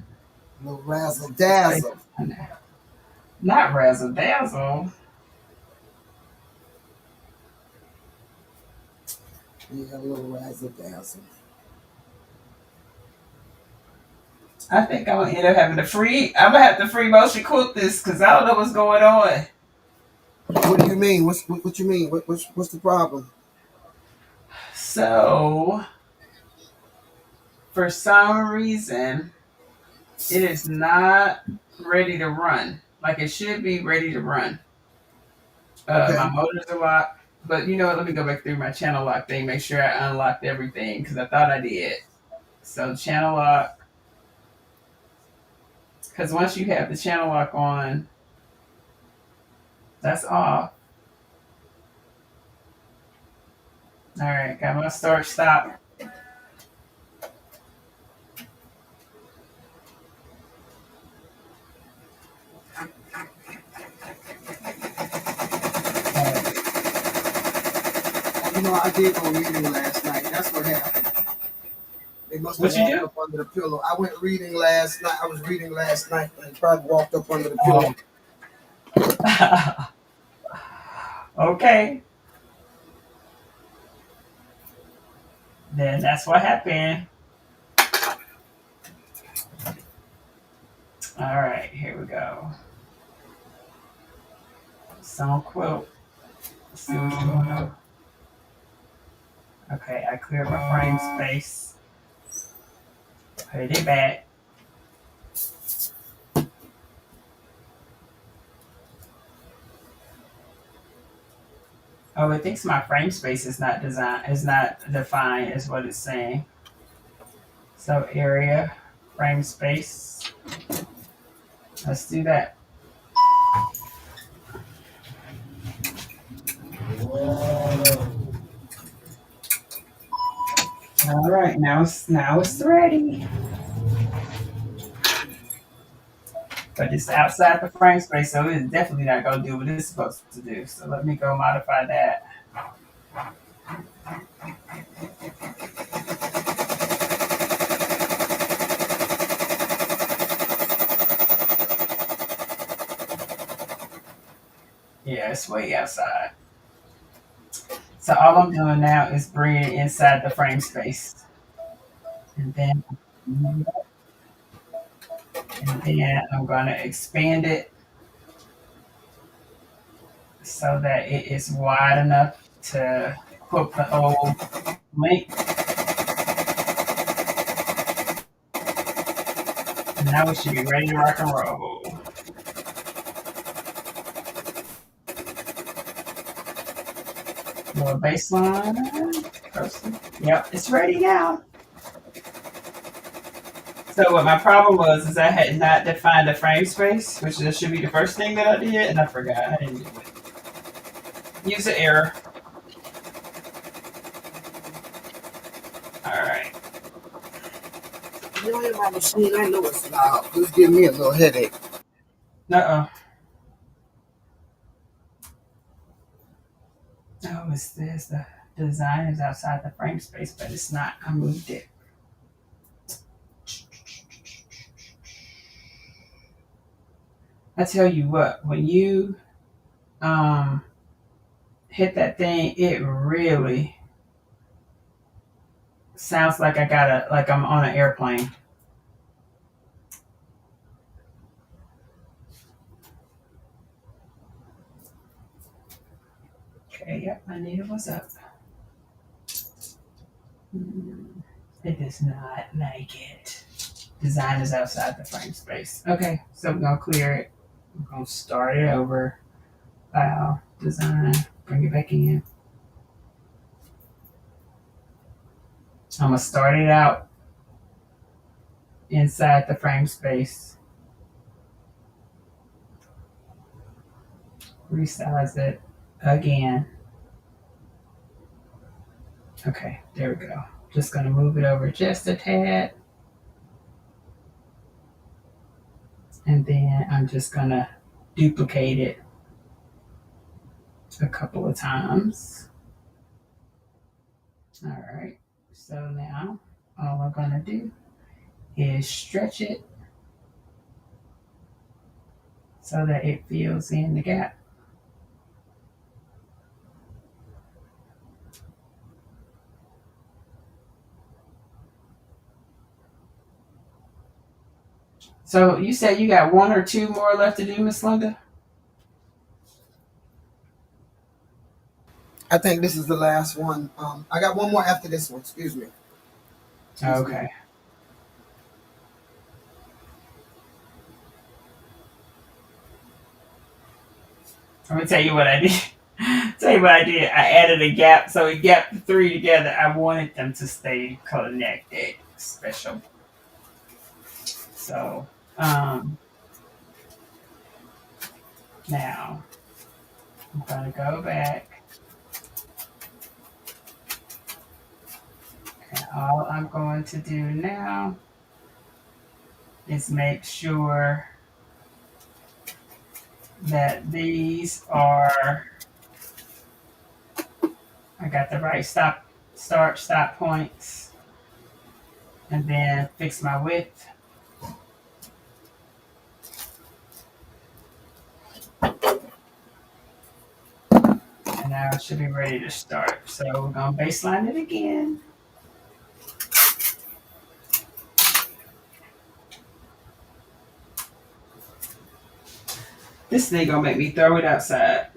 A little razzle dazzle. Not razzle dazzle. Yeah, a little razzle dazzle. I think I'm gonna end up having to free. I'm gonna have to free motion quilt this because I don't know what's going on. What do you mean? What you mean? What's the problem? So for some reason, it is not ready to run. Like it should be ready to run. Okay. My motors are locked. But you know what? Let me go back through my channel lock thing, make sure I unlocked everything because I thought I did. So channel lock. Because once you have the channel lock on, that's off. All right, got my start stop. You know, I did go reading last night. That's what happened. They must have What you walked do? up under the pillow. I went reading last night. I was reading last night and probably walked up under the pillow. Okay. Then that's what happened. All right, here we go. Song quilt. Let's see what's going on. Okay, I cleared my frame space. Put it back. Oh, it thinks my frame space is not defined, is what it's saying. So area, frame space. Let's do that. All right, now it's ready. But it's outside the frame space, so it's definitely not gonna do what it's supposed to do. So let me go modify that. Yeah, it's way outside. So all I'm doing now is bringing it inside the frame space. And then, I'm going to expand it so that it is wide enough to quilt the whole length. And now we should be ready to rock and roll. Little baseline. Yep, it's ready now. So what my problem was is I had not defined the frame space, which should be the first thing that I did, and I forgot. I didn't do it. User error. All right. You know, in my machine, I know it's loud. Just give me a little headache. Oh, it's this. The design is outside the frame space, but it's not. I moved it. I tell you what, when you hit that thing, it really sounds like I'm on an airplane. Okay, yep, my needle was up. It does not like it. Design is outside the frame space. Okay, so we're gonna clear it. We're gonna start it over. File, design, bring it back in. I'm gonna start it out inside the frame space. Resize it again. Okay, there we go. Just gonna move it over just a tad. And then I'm just gonna duplicate it a couple of times. All right, so now all I'm gonna do is stretch it so that it fills in the gap. So you said you got one or two more left to do, Miss Linda? I think this is the last one. I got one more after this one. Excuse me. Okay. I'm gonna tell you what I did. I added a gap, so we gapped the three together. I wanted them to stay connected. Special. So now I'm gonna go back, and all I'm going to do now is make sure that these are, I got the right stop points, and then fix my width. And now it should be ready to start. So we're gonna baseline it again. This thing gonna make me throw it outside.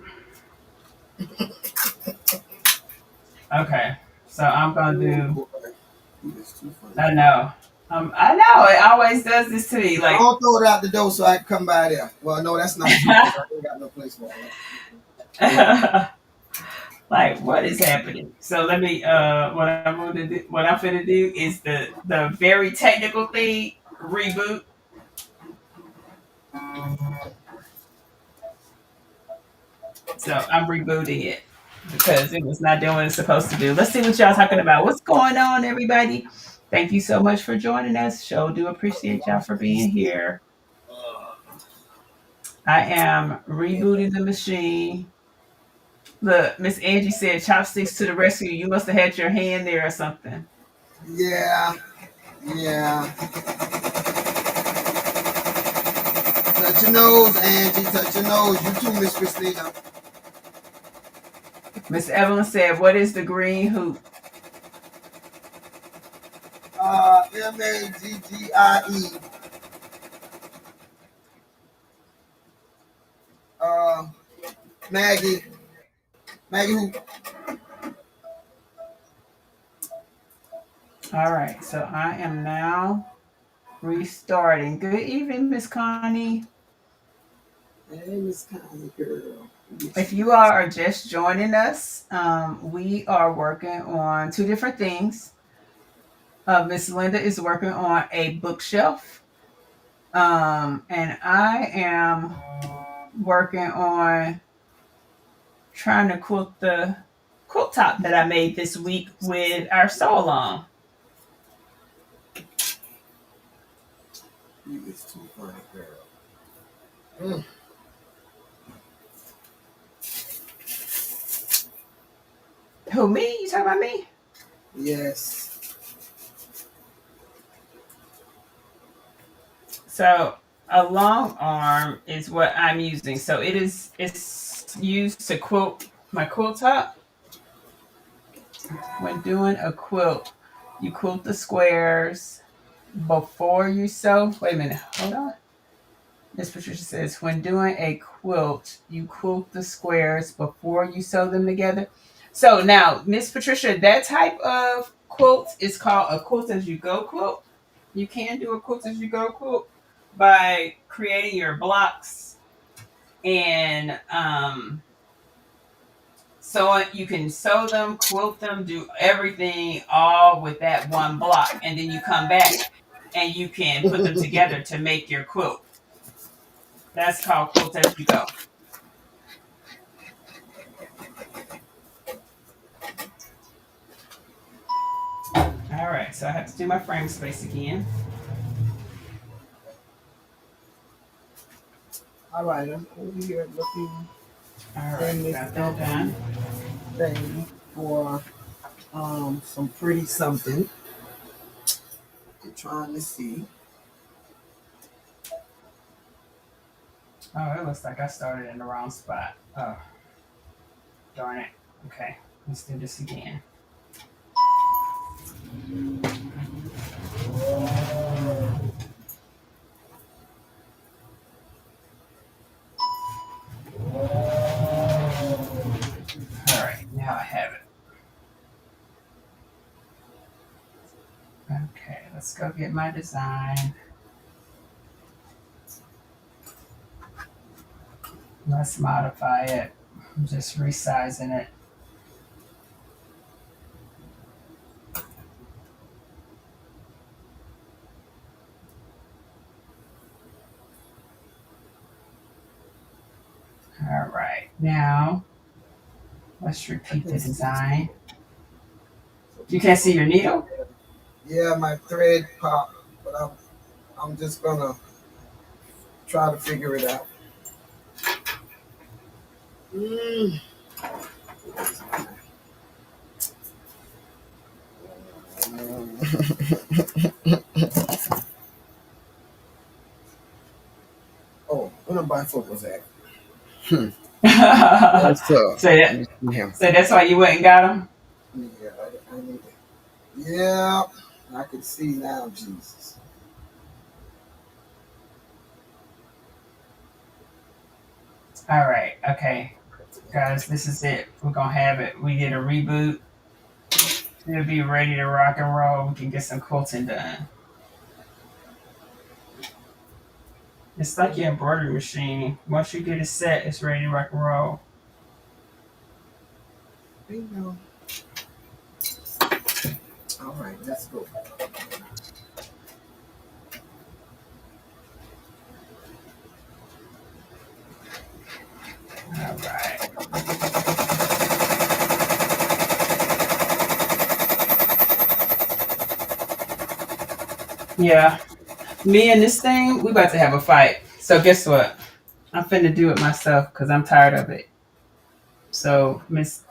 Okay, so I'm gonna do. I know. I know it always does this to me. Like, I'll throw it out the door so I can come by there. Well, no, that's not true. I ain't got no place for it. like, what is happening? So let me. What I'm gonna do is the very technical thing, reboot. So I'm rebooting it because it was not doing what it's supposed to do. Let's see what y'all talking about. What's going on, everybody? Thank you so much for joining us. Sure do appreciate y'all for being here. I am rebooting the machine. Look, Miss Angie said chopsticks to the rescue. You must have had your hand there or something. Yeah. Touch your nose, Angie. Touch your nose. You too, Miss Christina. Miss Evelyn said, "What is the green hoop?" Maggie. Uh, Maggie. Maggie who? All right, so I am now restarting. Good evening, Miss Connie. Hey, Miss Connie girl. If you are just joining us, we are working on two different things. Miss Linda is working on a bookshelf, and I am working on trying to quilt the quilt top that I made this week with our sew along. You is too funny, girl. Mm. Who, me? You talking about me? Yes. So a long arm is what I'm using. So it's used to quilt my quilt top. When doing a quilt, you quilt the squares before you sew. Wait a minute, hold on. Miss Patricia says, when doing a quilt, you quilt the squares before you sew them together. So now, Miss Patricia, that type of quilt is called a quilt as you go quilt. You can do a quilt as you go quilt by creating your blocks and so you can sew them, quilt them, do everything all with that one block, and then you come back and you can put them together to make your quilt. That's called quilt as you go. All right, so I have to do my frame space again. All right, I'm over here looking All right, got that done. thing for some pretty something. I'm trying to see. Oh, it looks like I started in the wrong spot. Oh, darn it. Okay, let's do this again. All right, now I have it. Okay, let's go get my design. Let's modify it. I'm just resizing it. All right, now let's repeat the design. You can't see your needle? Yeah, my thread popped, but I'm just gonna try to figure it out. Mm. Oh, where the bifocals at? That's so that's why you went and got them? Yeah, I need it. Yeah, I can see now, Jesus. All right, okay. Guys, this is it. We're going to have it. We did a reboot. It'll be ready to rock and roll. We can get some quilting done. It's like your embroidery machine. Once you get it set, it's ready to rock and roll. Bingo. All right, let's go. All right. Yeah. Me and this thing, we about to have a fight. So guess what? I'm finna do it myself because I'm tired of it. So Miss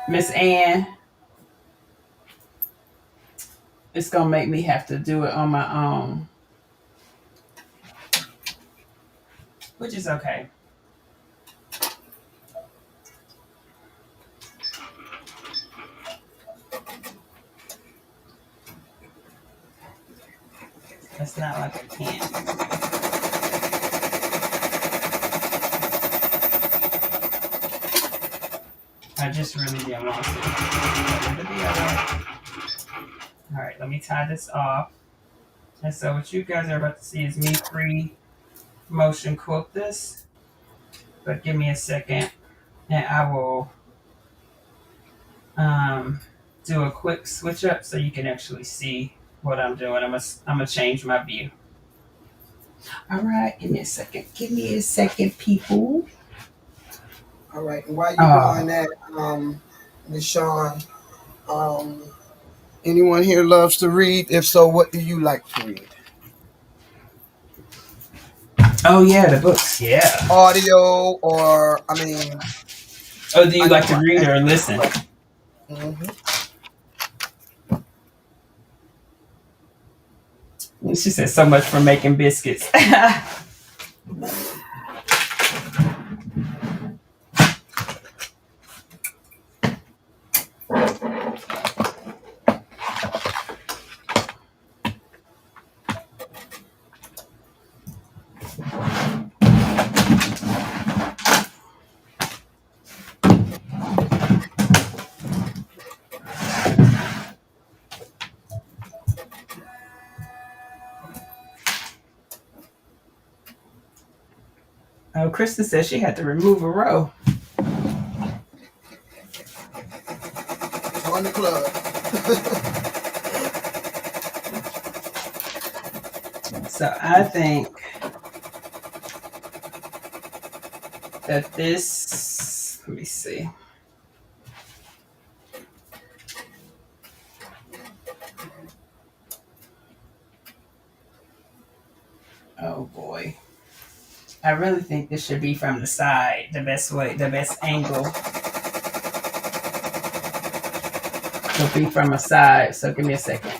Ann, it's gonna make me have to do it on my own, which is okay. It's not like I can't. I just really didn't want to. All right, let me tie this off. And so what you guys are about to see is me free motion quilt this. But give me a second and I will do a quick switch up so you can actually see what I'm doing. I'm gonna change my view. All right, give me a second. Give me a second, people. All right, and while you're doing that, Miss Shawn, anyone here loves to read? If so, what do you like to read? Oh yeah, the books. Yeah. Audio, or I mean, Oh, do you I like know. to read or listen? Mm-hmm. She said so much for making biscuits. Oh, Krista said she had to remove a row. Join the club. So I think that this, let me see. Oh boy. I really think this should be from the side, the best way, the best angle will be from a side. So give me a second.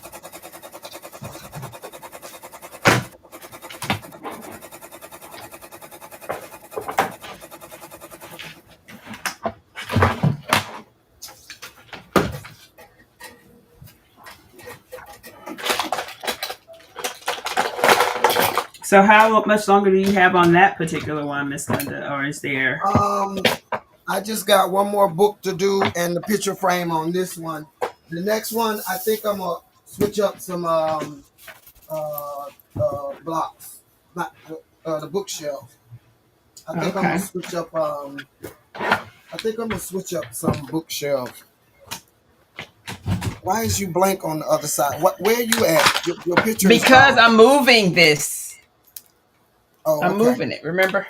So how much longer do you have on that particular one, Miss Linda? Or is there? I just got one more book to do and the picture frame on this one. The next one, I think I'm gonna switch up some blocks, not the bookshelf. I think I'm gonna switch up. I think I'm gonna switch up some bookshelf. Why is you blank on the other side? What? Where are you at? Your picture. Because I'm moving this. Oh, I'm moving it. Remember?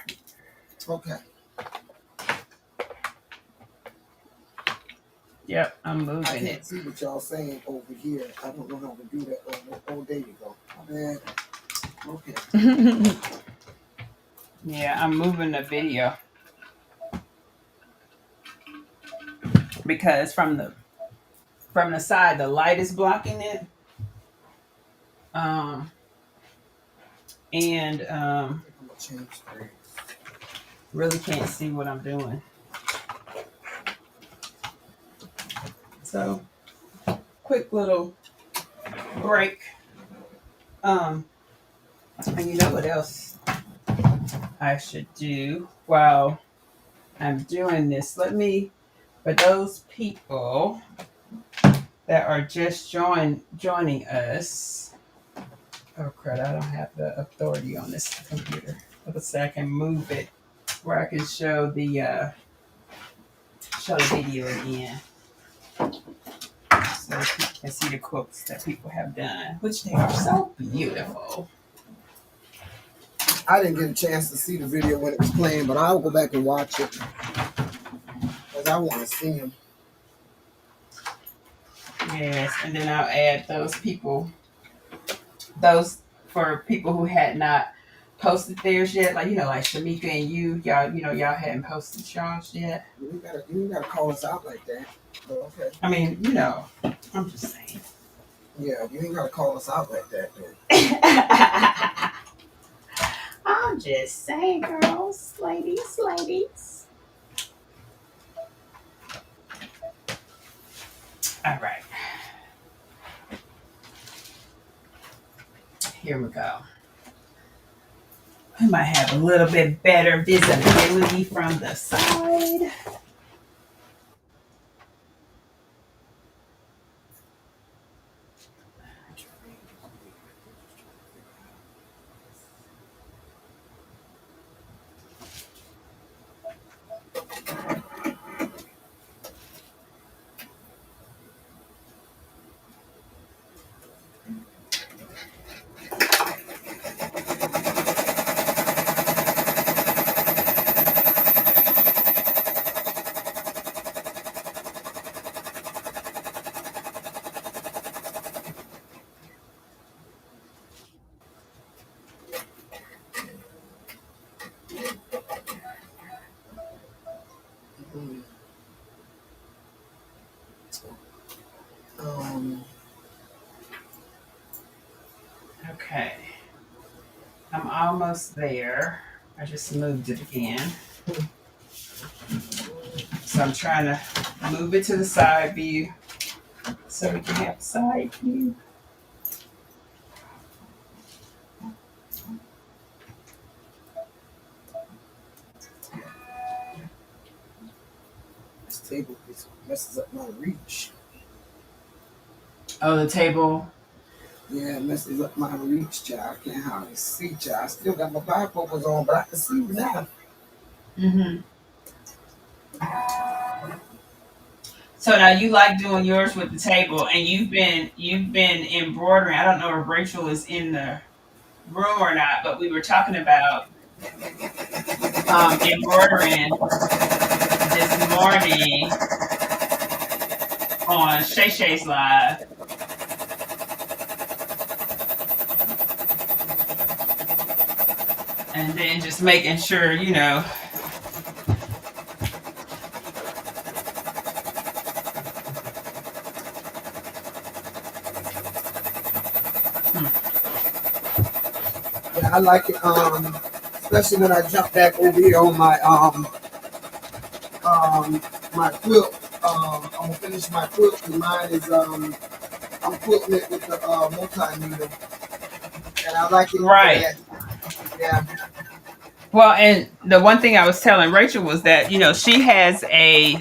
Okay. Yep, I'm moving I can't it. see what y'all saying over here. I don't know how to do that. Oh, there you go. Man. Okay. Yeah, I'm moving the video because from the side the light is blocking it. And really can't see what I'm doing. So quick little break. And you know what else I should do while I'm doing this? Let me, for those people that are just joining us. Oh crap! I don't have the authority on this computer. Let's say I can move it where I can show the video again, so people can see the quotes that people have done, which they are so beautiful. I didn't get a chance to see the video when it was playing, but I'll go back and watch it because I want to see him. Yes, and then I'll add those for people who had not posted theirs yet, like like Shamika and y'all hadn't posted yours yet. You ain't gotta call us out like that. But okay. I mean, I'm just saying. Yeah, you ain't gotta call us out like that, man. I'm just saying, girls, ladies. All right. Here we go. We might have a little bit better visibility from the side. Um, Okay. I'm almost there. I just moved it again. So I'm trying to move it to the side view so we can have a side view. this table messes up my reach. Oh, the table. Yeah, it messes up my reach, child. I can't hardly see, child. I still got my bifocals on, but I can see now. Mm-hmm. So now you like doing yours with the table, and you've been embroidering. I don't know if Rachel is in the room or not, but we were talking about embroidering this morning on Shay Shay's live. And then just making sure, Yeah, I like it. Especially when I jump back over here on my quilt. I'm gonna finish my quilt. And mine is I'm quilting it with the multi-needle, and I like it. right. Yeah. Well, and the one thing I was telling Rachel was that, she has a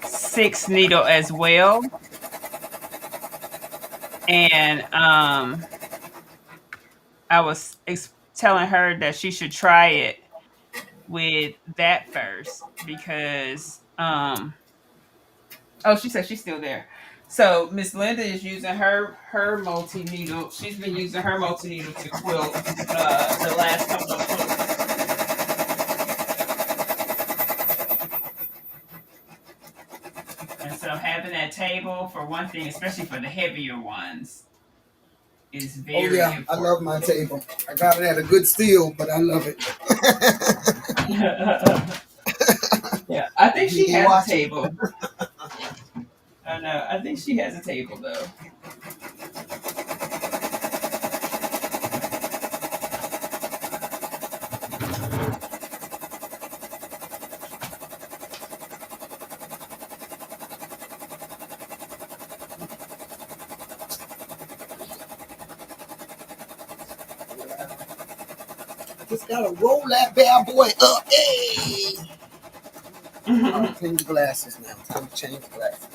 6 needle as well. And I was telling her that she should try it with that first because oh, she said she's still there. So Miss Linda is using her multi needle. She's been using her multi needle to quilt the last couple of quilts. And so having that table for one thing, especially for the heavier ones, is Oh very yeah, I important. love my table. I got it at a good steal, but I love it. Yeah, I think You she can has a watch it. table. I know. I think she has a table though. Just gotta roll that bad boy up. Hey! I'll clean the glasses now. Time to change the glasses.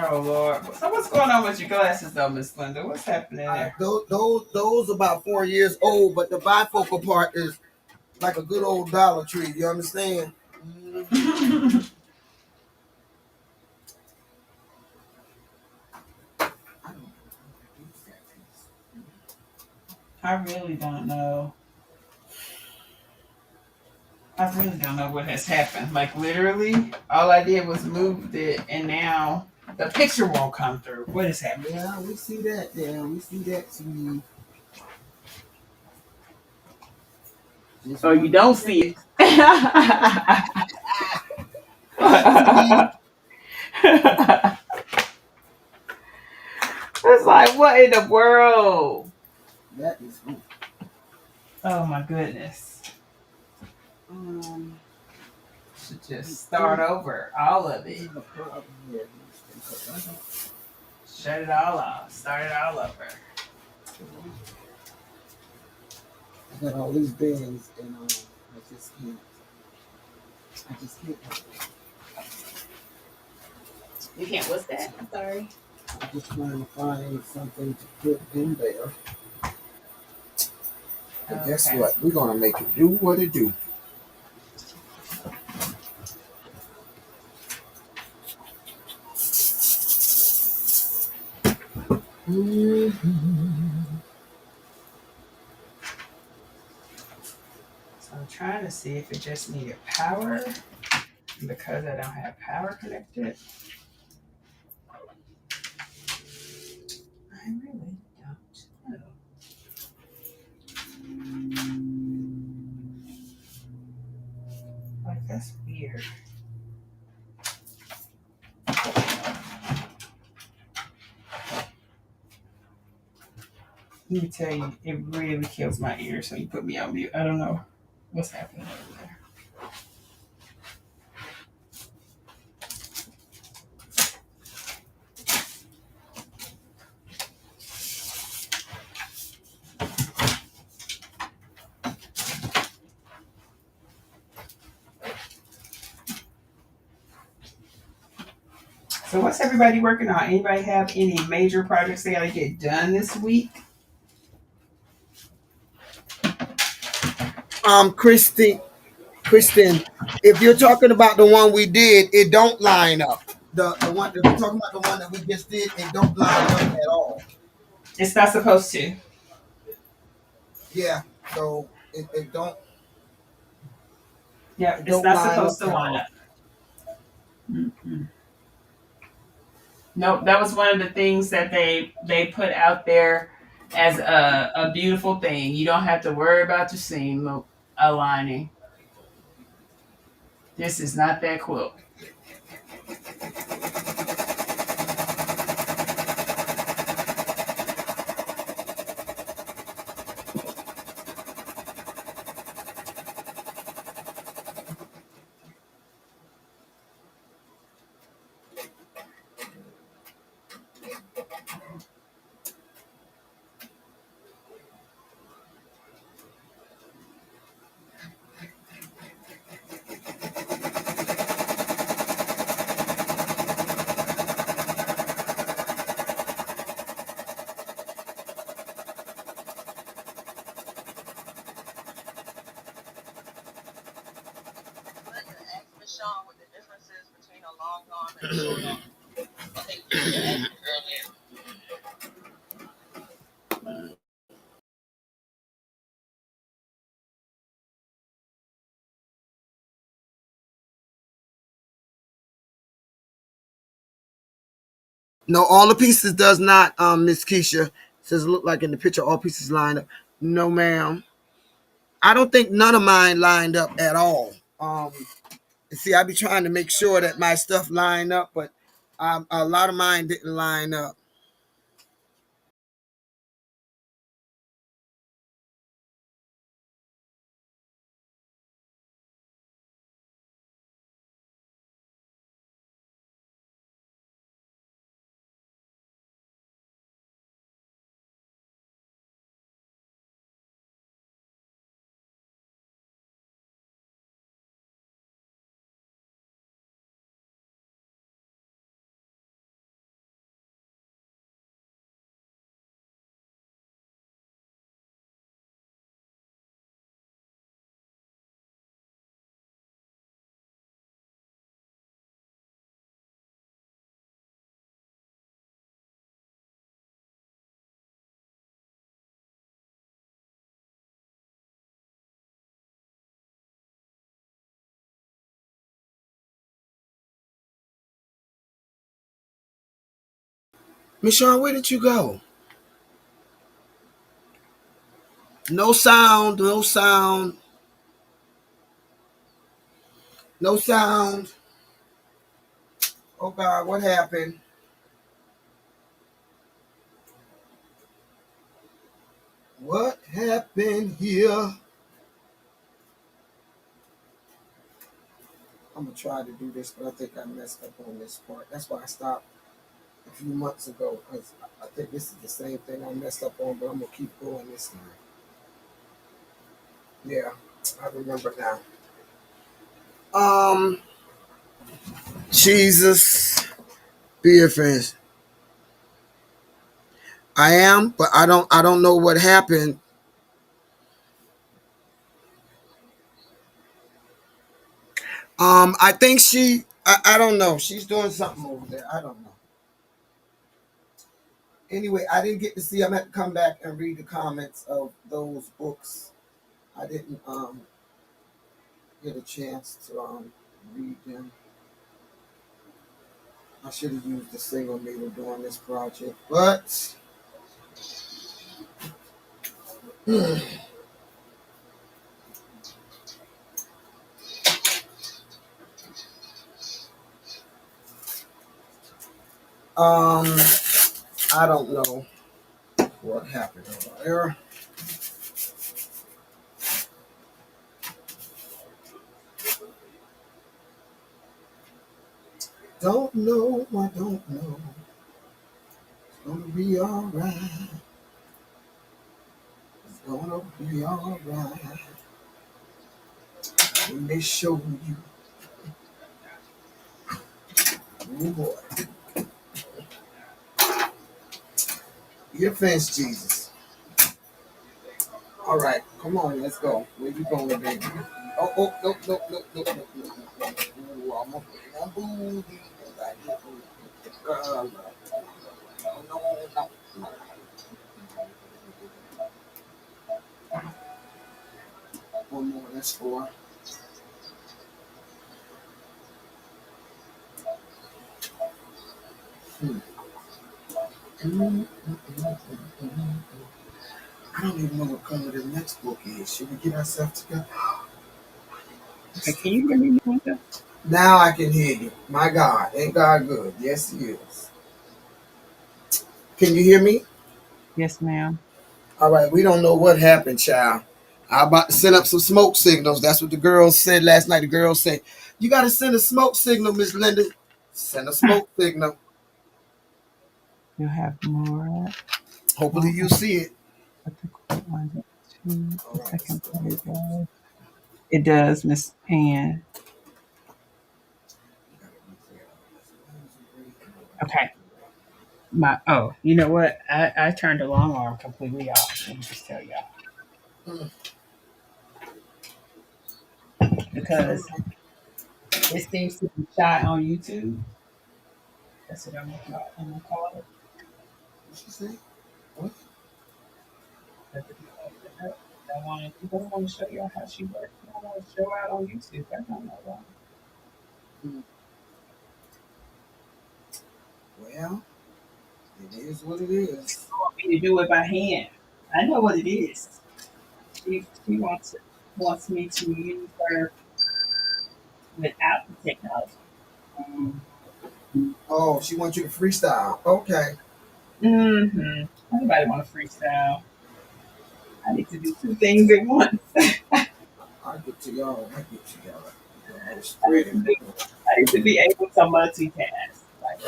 Oh Lord. So what's going on with your glasses though, Miss Linda? What's happening there? Those about 4 years old, but the bifocal part is like a good old Dollar Tree. You understand? I really don't know. I really don't know what has happened. Like literally, all I did was moved it, and now the picture won't come through. What is happening? Yeah, we see that. Yeah, we see that too. Just Oh, you one don't more see day. it. It's like, what in the world? That is cool. Oh my goodness. Should just start over, all of it. Shut it all off. Start it all over. got all these bins, and I just can't. You can't. What's that? I'm sorry. I'm just trying to find something to put in there. But guess Okay. what? We're gonna make it do what it do. So I'm trying to see if it just needed power. Because I don't have power connected, I really don't know. Like, that's weird. Let me tell you, it really kills my ears. So you put me on mute. I don't know what's happening over there. So what's everybody working on? Anybody have any major projects they gotta get done this week? Kristen, if you're talking about the one we did, it don't line up. The one if you're talking about the one that we just did, it don't line up at all. It's not supposed to. Yeah, so it don't Yeah, it it's don't not line up supposed to at line all. up. Mm-mm. Nope, that was one of the things that they put out there as a beautiful thing. You don't have to worry about your seam aligning. This is not that quilt. No, all the pieces does not, Miss Keisha. Says look like in the picture all pieces lined up. No, ma'am. I don't think none of mine lined up at all. See, I be trying to make sure that my stuff line up, but a lot of mine didn't line up. Michelle, where did you go? No sound, no sound, no sound. Oh God, what happened? What happened here? I'm gonna try to do this, but I think I messed up on this part. That's why I stopped a few months ago, because I think this is the same thing I messed up on, but I'm gonna keep going this time. Yeah, I remember now. Um, Jesus, be offense. I am, but I don't know what happened. I think I don't know. She's doing something over there. I don't know. Anyway, I didn't get to see. I'm going to come back and read the comments of those books. I didn't get a chance to read them. I should have used the single needle during this project, but um, I don't know what happened over there. Don't know. I don't know. It's gonna be all right. It's gonna be all right. When they show you, oh boy, your fence, Jesus. All right, come on, let's go. Where you going, baby? Oh, no, no, no, no, no, no, no. Ooh, I'm gonna put my booty. No, no, no. One more, that's four. Hmm. I don't even know what color the next book is. Should we get ourselves together? Okay, can you hear me, Linda? Now I can hear you. My God, ain't God good? Yes, He is. Can you hear me? Yes, ma'am. All right, we don't know what happened, child. I'm about to send up some smoke signals. That's what the girls said last night. The girls said, "You got to send a smoke signal, Miss Linda. Send a smoke signal. You'll have more. Hopefully Well, you see it." I think one, two, All the right, let's second go. part it does. It does, Miss Ann. Okay. You know what? I turned the long arm completely off. Let me just tell y'all. Mm, it's all Because right. it seems to be shy on YouTube. That's what I'm gonna call it. What she say? What? That's what you call it. I don't want to show y'all how she works. I don't want to show out on YouTube. I don't know why. Mm, well, it is what it is. Want me to do it by hand. I know what it is. She wants me to use her without the technology. Oh, she wants you to freestyle. Okay. Mm-hmm. Anybody want to freestyle? I need to do two things at once. I get to y'all. I get to y'all. Y'all I need spread to it. be, I need to be able to multitask. Like,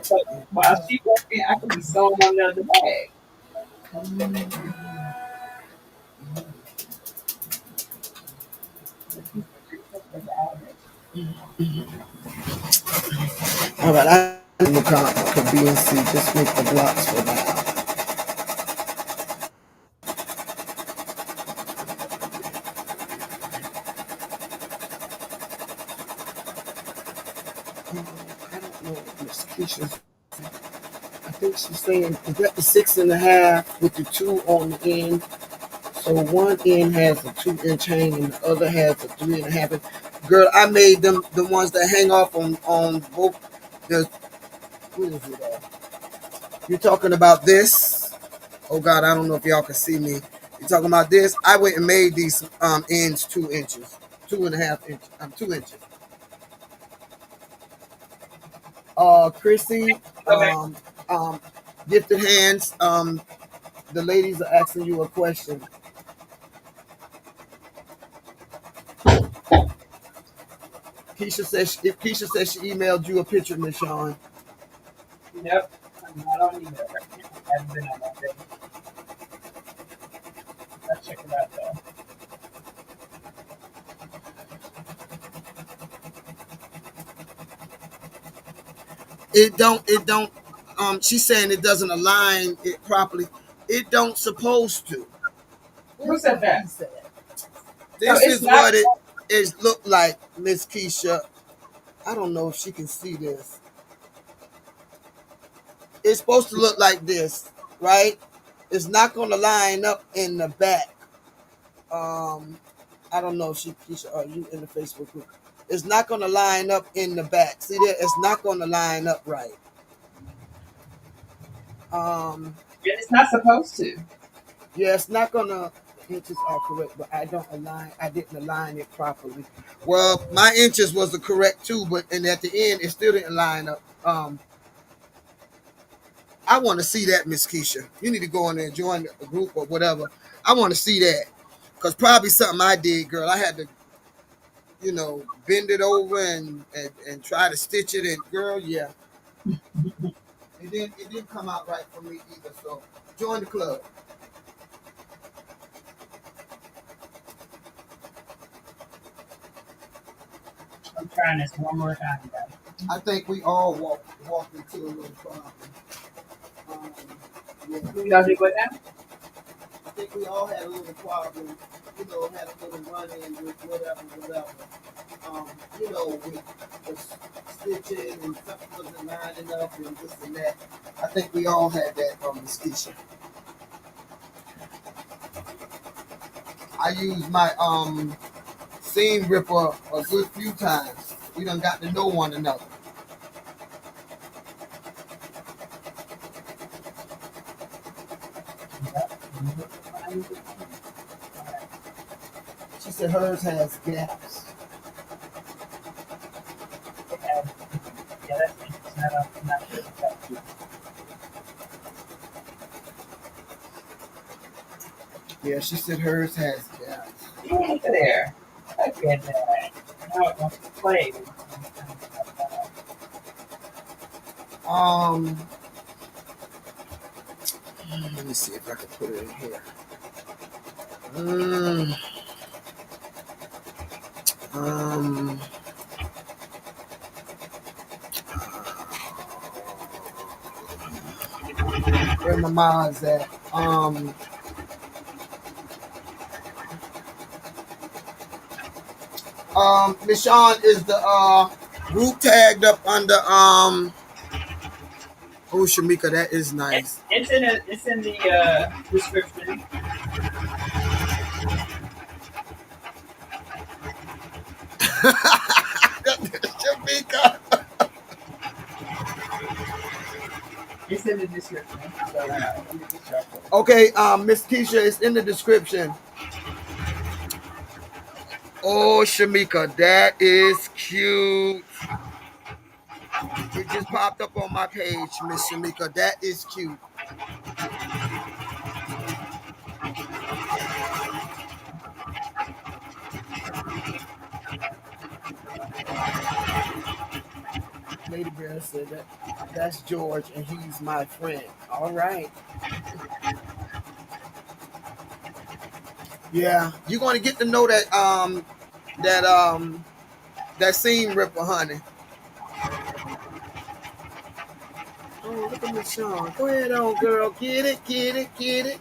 so while she's working, I could be sewing on the other bag. All right, I will come B and C. Just make the blocks for now. I don't know if Miss Keisha. I think she's saying is that the 6.5 with the two on the end. So one end has a 2 inch hang and the other has a 3.5 inch. Girl, I made them the ones that hang off on both. The what is it? You're talking about this? Oh God, I don't know if y'all can see me. You're talking about this? I went and made these ends 2 inches, 2.5 inches, 2 inches. Chrissy, Go back. um, gifted hands. The ladies are asking you a question. Keisha says she emailed you a picture, Miss Shawn. Yep. I'm not on email right now. I haven't been on all day. I'll check it out though. It don't she's saying it doesn't align it properly. It don't supposed to. Who said that? This it's is not. what it is look like, Miss Keisha. I don't know if she can see this. It's supposed to look like this, right? It's not going to line up in the back. I don't know if Keisha, are you in the Facebook group? It's not going to line up in the back. See there? It's not going to line up right. It's not supposed to. Yeah, it's not going to. Inches are correct, but I didn't align it properly. Well, my inches was the correct too, but and at the end it still didn't line up. I want to see that, Miss Keisha. You need to go in there and join the group or whatever. I want to see that. Because probably something I did, girl. I had to, bend it over and try to stitch it. And girl, yeah. It didn't come out right for me either. So join the club. I'm trying this one more time, guys. I think we all walked into a little problem. Y'all did what now? I think we all had a little problem, had a little run-in with whatever. With stitching and something wasn't lining up and this and that. I think we all had that from Miss Keisha. I used my seam ripper a good few times. We done got to know one another. She said hers has gaps. Yeah, that's interesting. I'm not sure if that's true. Yeah, she said hers has gaps. Look at there. Look at that. Now it wants to play. Let me see if I can put it in here. Where my mom's at? Miss Shawn, is the group tagged up under oh, Shamika, that is nice. It's in the description. Shamika. It's in the description. Okay, Miss Keisha, it's in the description. Oh, Shamika, that is cute. It just popped up on my page, Miss Shamika. That is cute. Lady Bear said that's George and he's my friend. All right. Yeah, you're gonna get to know that that seam ripper, honey. Oh, look at Miss Shawn. Go ahead on, girl. Get it, get it, get it.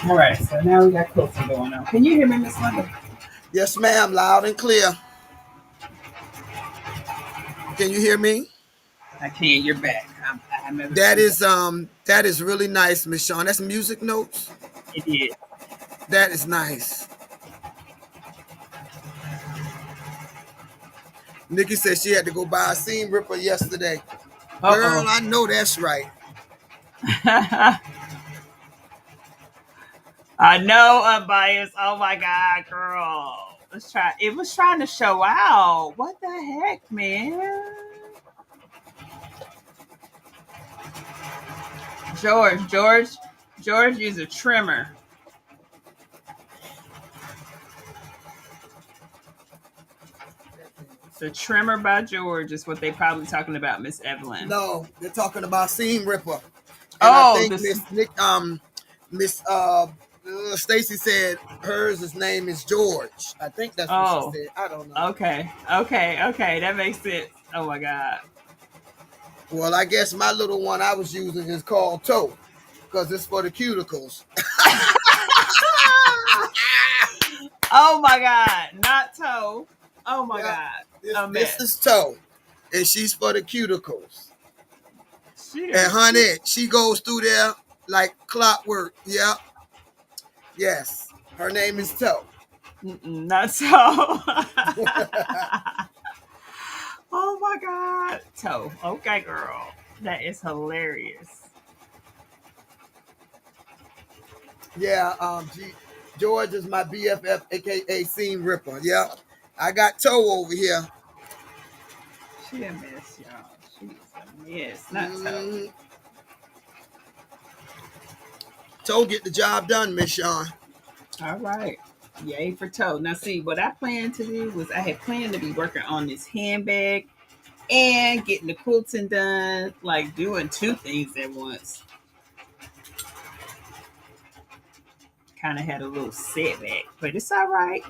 All right, so now we got quilting going on. Can you hear me, Miss Linda? Yes, ma'am. Loud and clear. Can you hear me? I can. You're back. That is really nice, Miss Shawn. That's music notes. It is. That is nice. Nikki said she had to go buy a seam ripper yesterday. Girl, I know that's right. I know, unbiased. Oh my god, girl. Let's try. It was trying to show out. What the heck, man? George used a trimmer. The trimmer by George is what they probably talking about, Miss Evelyn. No, they're talking about seam ripper. And I Oh, think Miss Stacy said hers name is George. I think that's what she said. I don't know. Okay. That makes sense. Oh my god. Well, I guess my little one I was using is called toe because it's for the cuticles. Oh my god, not toe. Oh my god. This is toe, and she's for the cuticles. And honey, she goes through there like clockwork. Yeah. Yes. Her name is Toe. Not toe. Oh my god. Toe. Okay, girl. That is hilarious. Yeah, George is my BFF, aka Seam Ripper. Yeah. I got Toe over here. She a mess, y'all. She's a mess. Not Toe. Toe get the job done, Miss Sean. All right. Yay for Toe. Now see, what I planned to do was I had planned to be working on this handbag and getting the quilting done, like doing two things at once. Kind of had a little setback, but it's all right.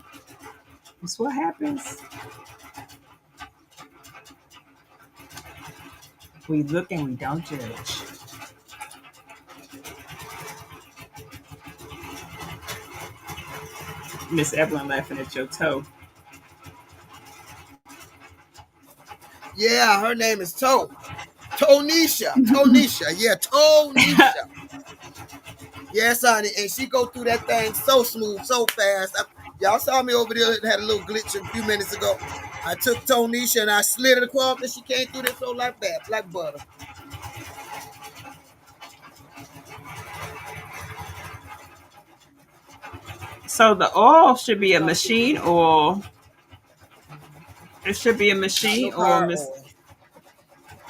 It's what happens. We look and we don't judge. Miss Evelyn laughing at your toe. Yeah, her name is Toe. Tonisha. Yeah, Tonisha. Yes, honey. And she go through that thing so smooth, so fast. Y'all saw me over there that had a little glitch a few minutes ago. I took Tonisha and I slid it across and she came through this so like that, like butter. So the oil should be a machine oil. It should be a machine oil, Miss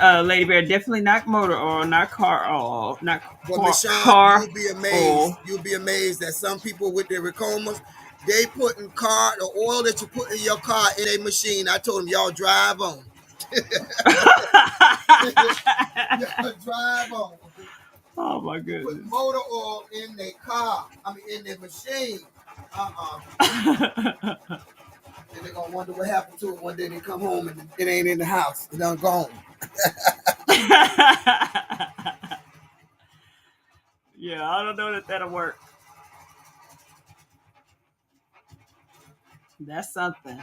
Lady Bear. Definitely not motor oil, not car oil, not car you'll be amazed. Oil. You'll be amazed that some people with their Recomas, they put in the oil that you put in your car in a machine. I told them, y'all drive on. Y'all drive on. Oh my goodness. Put motor oil in their car. In their machine. And they're gonna wonder what happened to it one day. They come home and it ain't in the house. It done gone. Yeah, I don't know that'll work. That's something.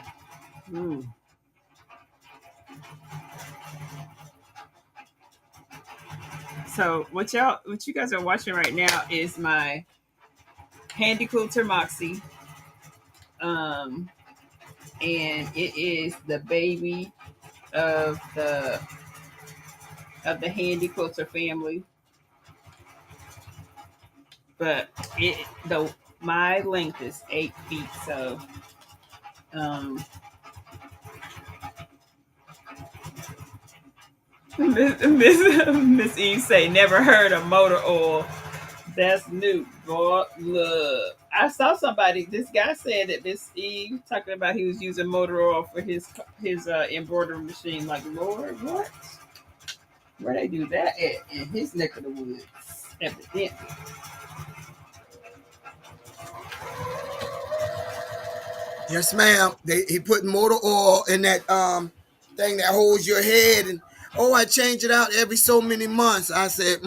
Ooh. So what you guys are watching right now is my Handy Quilter Moxie. And it is the baby of the Handy Quilter family. But my length is 8 feet, so Miss Eve say never heard of motor oil. That's new. God love. I saw somebody. This guy said that Miss Eve talking about he was using motor oil for his embroidery machine. Like, Lord, what? Where they do that at in his neck of the woods? Evidently. Yes, ma'am. He put motor oil in that thing that holds your head, and I change it out every so many months. I said,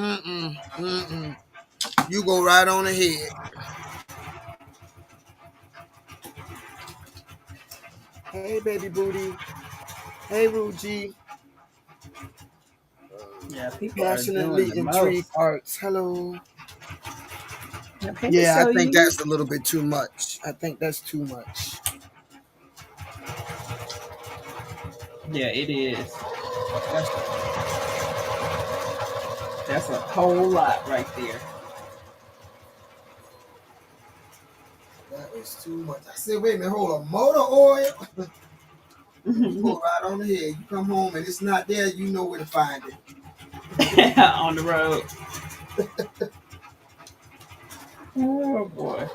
you go right on ahead. Hey, baby booty. Hey, Ruji. Yeah, people passionately intrigued arts. Hello. Yeah, I think that's a little bit too much. I think that's too much. Yeah, it is. That's a whole lot right there. It's too much. I said, wait a minute, hold on. Motor oil? You go right on ahead. You come home and it's not there, you know where to find it. On the road. Oh boy.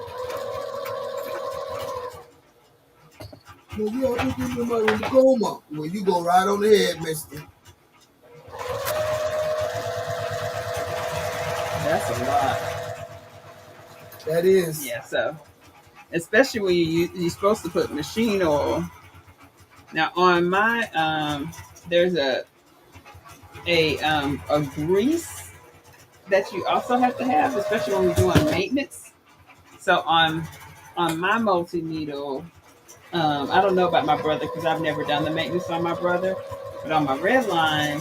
Well, you ought to give me money in the coma. Well, you go right on ahead, mister. That's a lot. That is. Yeah, so especially when you're supposed to put machine oil. Now on my there's a grease that you also have to have, especially when we're doing maintenance. So on my multi needle, I don't know about my brother because I've never done the maintenance on my brother, but on my red line,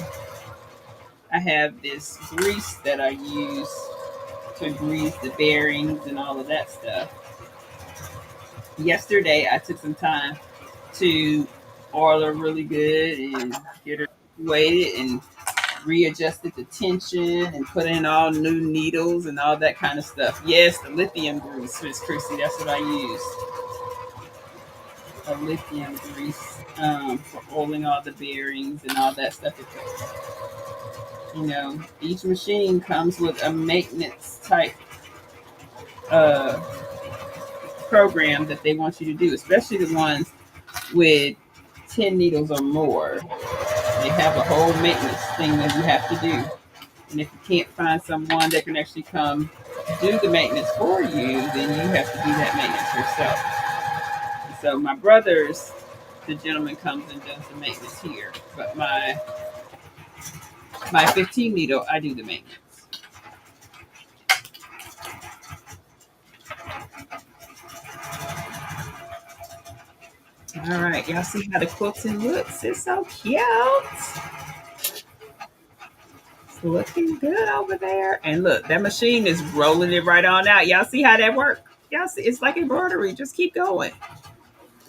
I have this grease that I use to grease the bearings and all of that stuff. Yesterday, I took some time to oil her really good and get her weighted and readjusted the tension and put in all new needles and all that kind of stuff. Yes, the lithium grease, Miss Chrissy, that's what I use. A lithium grease for oiling all the bearings and all that stuff. You know, each machine comes with a maintenance type uh, program that they want you to do, especially the ones with 10 needles or more. They have a whole maintenance thing that you have to do. And if you can't find someone that can actually come do the maintenance for you, then you have to do that maintenance yourself. And so my brother's, the gentleman comes and does the maintenance here, but my 15 needle, I do the maintenance. All right, y'all see how the quilting looks? It's so cute. It's looking good over there. And look, that machine is rolling it right on out. Y'all see how that works? Y'all see, it's like embroidery. Just keep going.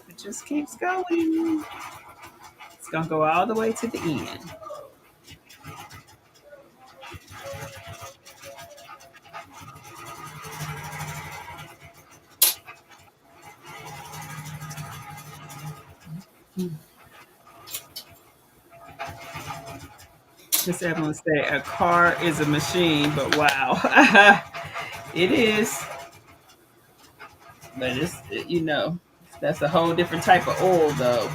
It just keeps going. It's gonna go all the way to the end. Just everyone say a car is a machine, but wow, it is. But you know, that's a whole different type of oil, though.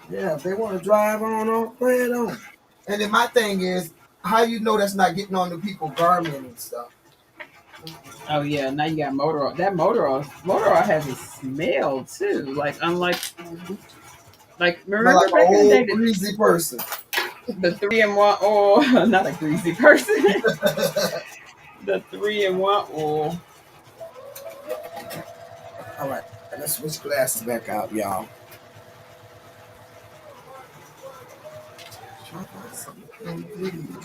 Yeah, if they want to drive on, play it on. And then my thing is, how you know that's not getting on the people's garment and stuff? Oh yeah, now you got motor oil. That motor oil has a smell too. Like unlike, like Smell remember like back an in the day, old greasy person. the 3-in-1 oil, not a greasy person. The 3-in-1 oil. All right, let's switch glasses back out, y'all. Try to find something.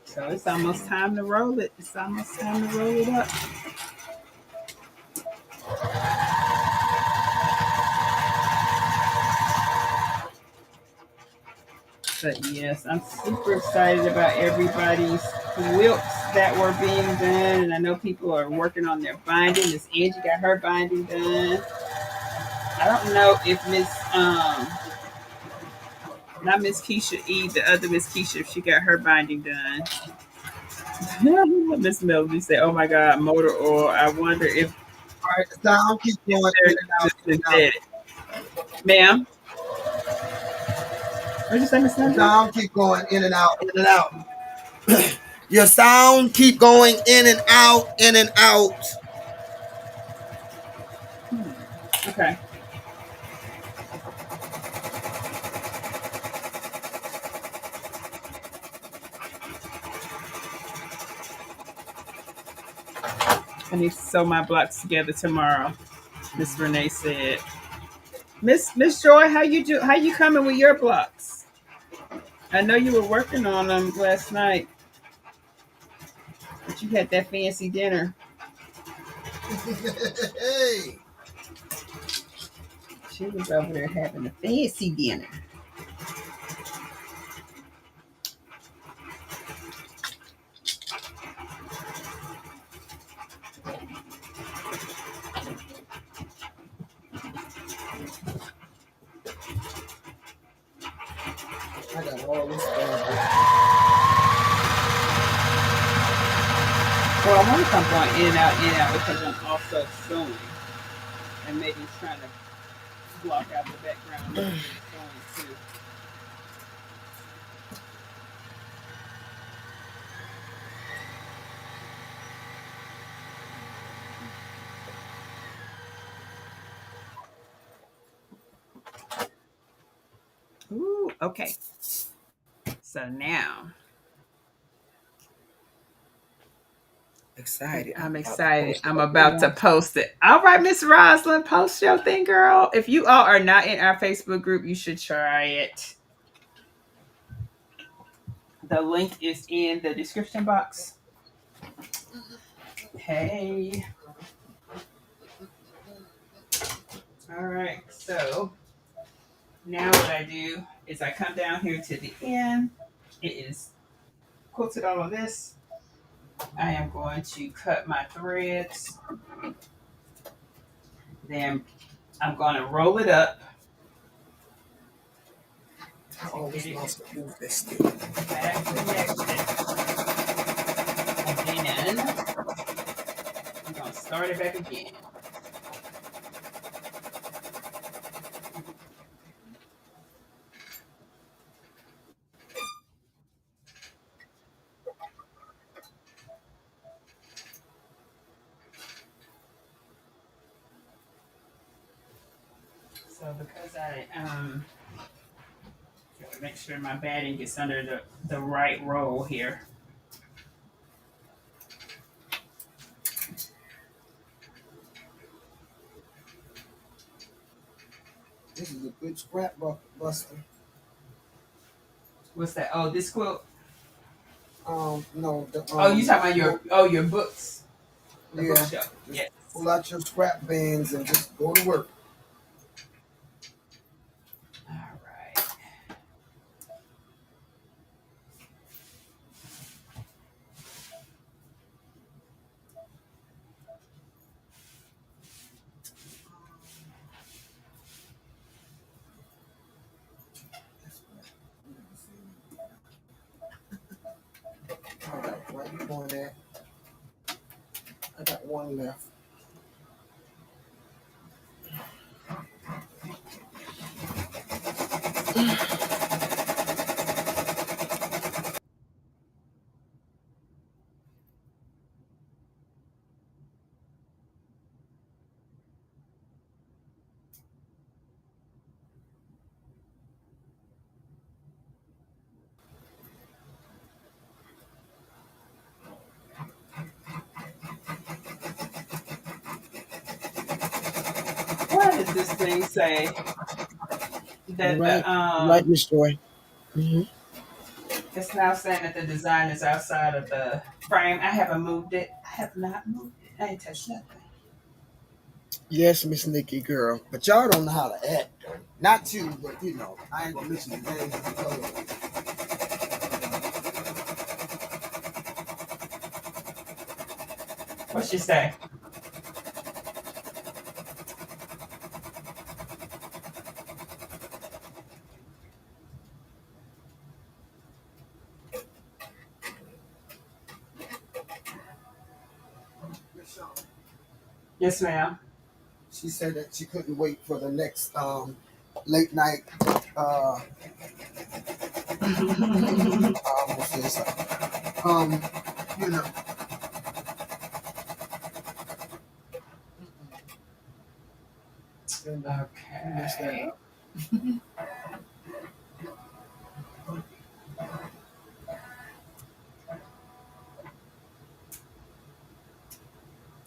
So it's almost time to roll it. It's almost time to roll it up. But yes, I'm super excited about everybody's quilts that were being done. And I know people are working on their binding. Miss Angie got her binding done. I don't know if not Miss Keisha E, the other Miss Keisha, if she got her binding done. Miss Melody said, "Oh my God, motor oil. I wonder if All right, the sound keep going in and out. synthetic." Ma'am, what'd you say, Miss The Melody? sound keep going in and out, in and out. Your sound keep going in and out, in and out. Okay. I need to sew my blocks together tomorrow. Miss Renee said. Miss Joy, how you do? How you coming with your blocks? I know you were working on them last night. But you had that fancy dinner. Hey, She was over there having a fancy dinner. I got all this fabric. Well, I want to come going in and out because I'm also sewing. And Megan's trying to block out the background of sewing too. Ooh, okay. So now Excited. I'm excited. I'm about to post it. All right, Miss Roslyn, post your thing, girl. If you all are not in our Facebook group, you should try it. The link is in the description box. Hey. All right. So now what I do is I come down here to the end. It is quilted all of this. I am going to cut my threads. Then I'm going to roll it up. I always lost to move this stick. Back connected. And then I'm going to start it back again. So because I make sure my batting gets under the right roll here. This is a good scrap buster. What's that? Oh, this quilt. No. Oh, you talking about your books? The Yeah. bookshelf. Yes. Pull out your scrap bands and just go to work. All right. All right, why you doing that? I got one left. What does this thing say? That Right, the right, Miss Joy. Mm-hmm. it's now saying that the design is outside of the frame. I haven't moved it. I have not moved it. I ain't touched nothing. Yes, Miss Nikki, girl. But y'all don't know how to act, though. Not you, but you know, I ain't gonna mention the names of the color. What she say? Yes, ma'am. She said that she couldn't wait for the next late night what's this? You know. And, messed that Okay. up.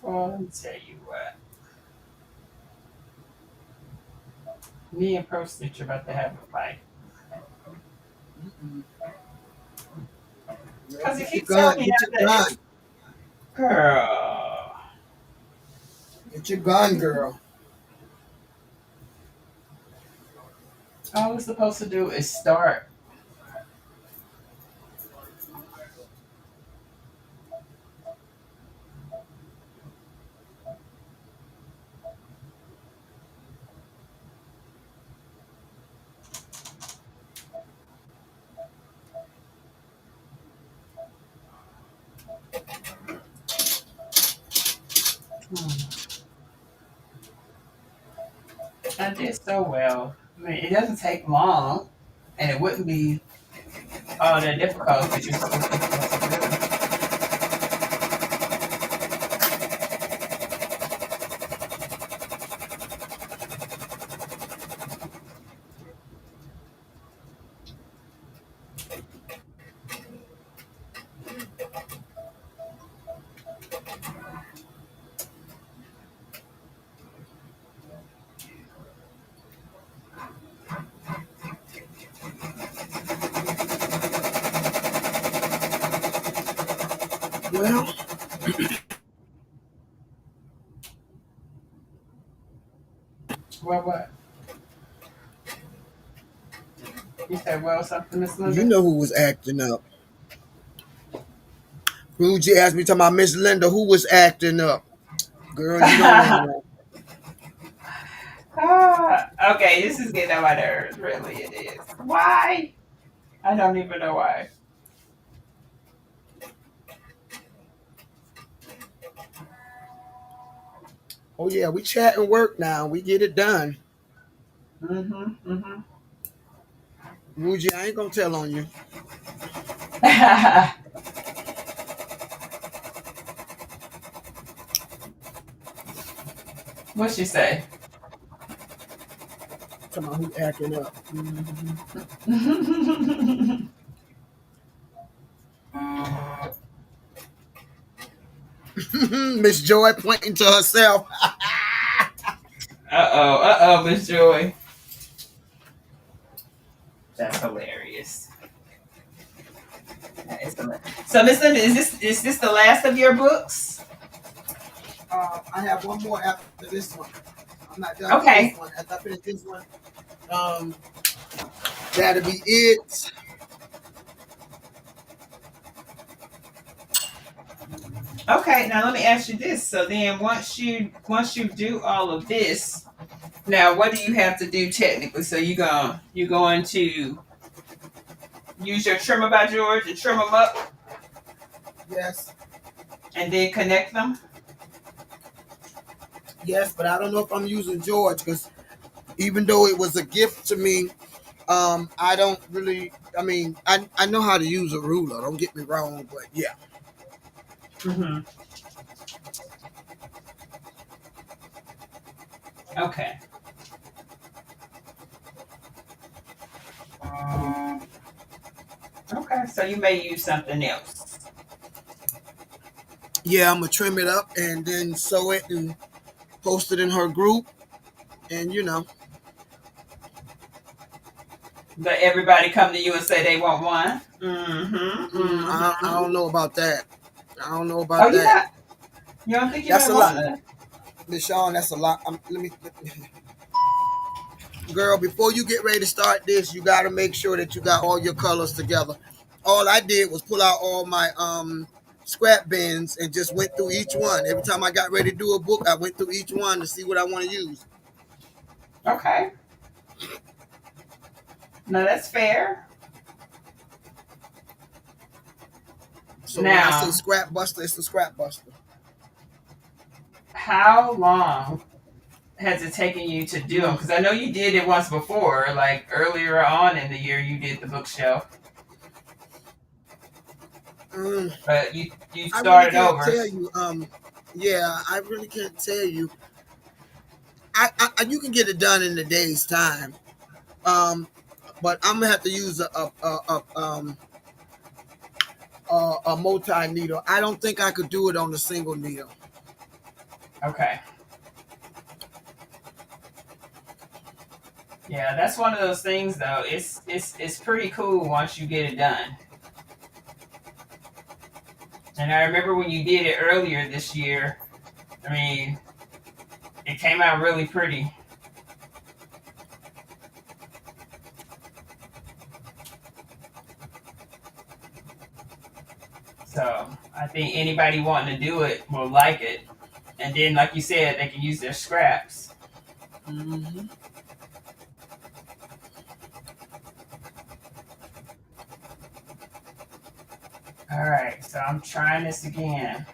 Well, let me tell you what. Me and Pro Stitch are about to have a fight. Because he Get your keeps telling gun. me Get not your to. gun. Girl. Get your gun, girl. All we're supposed to do is start. Hmm. I did so well. I mean, it doesn't take long, and it wouldn't be all that difficult because you're supposed to do. Well, Well, what? You said, well, something, Miss you Linda? know who was acting up. Ruji asked me, talking about Miss Linda, who was acting up? Girl, you don't want to know. Okay, this is getting on my nerves. Really, it is. Why? I don't even know why. Oh yeah, we chat and work now. We get it done. Mm-hmm. Mm-hmm. Ruji, I ain't gonna tell on you. What'd she say? Talking about who acting up. Miss Joy pointing to herself. Miss Joy. That's hilarious. That is hilarious. So, Miss Linda, is this the last of your books? I have one more after this one. I'm not done with Okay. this one. After I finish this one, um, that'll be it. Okay. Now let me ask you this. So then, once you do all of this, now what do you have to do technically? So you're going to use your trimmer by George and trim them up, Yes, and then connect them. yes, but I don't know if I'm using George because even though it was a gift to me, I don't really. I mean, I know how to use a ruler. Don't get me wrong, but yeah. Mm-hmm. Okay. Okay. So you may use something else. Yeah, I'm gonna trim it up and then sew it and post it in her group, and Let everybody come to you and say they want one. Mm-hmm. I Mm-hmm. don't know about that. I don't know Oh, about you that. not? You don't think you That's might a want lot, to? Miss Shawn. That's a lot. Girl, before you get ready to start this, you got to make sure that you got all your colors together. All I did was pull out all my scrap bins and just went through each one. Every time I got ready to do a book, I went through each one to see what I want to use. Okay. No, that's fair. So when I say Now, scrap buster, it's a scrap buster. how long has it taken you to do them? Because I know you did it once before, like earlier on in the year, you did the bookshelf, Um, but you I really started can't over. tell you. Yeah, I really can't tell you. You can get it done in a day's time. Um, but I'm gonna have to use a multi needle. I don't think I could do it on a single needle. Okay. Yeah, that's one of those things though. It's pretty cool once you get it done. And I remember when you did it earlier this year. I mean, it came out really pretty. So I think anybody wanting to do it will like it. And then, like you said, they can use their scraps. Mm-hmm. All right, so I'm trying this again.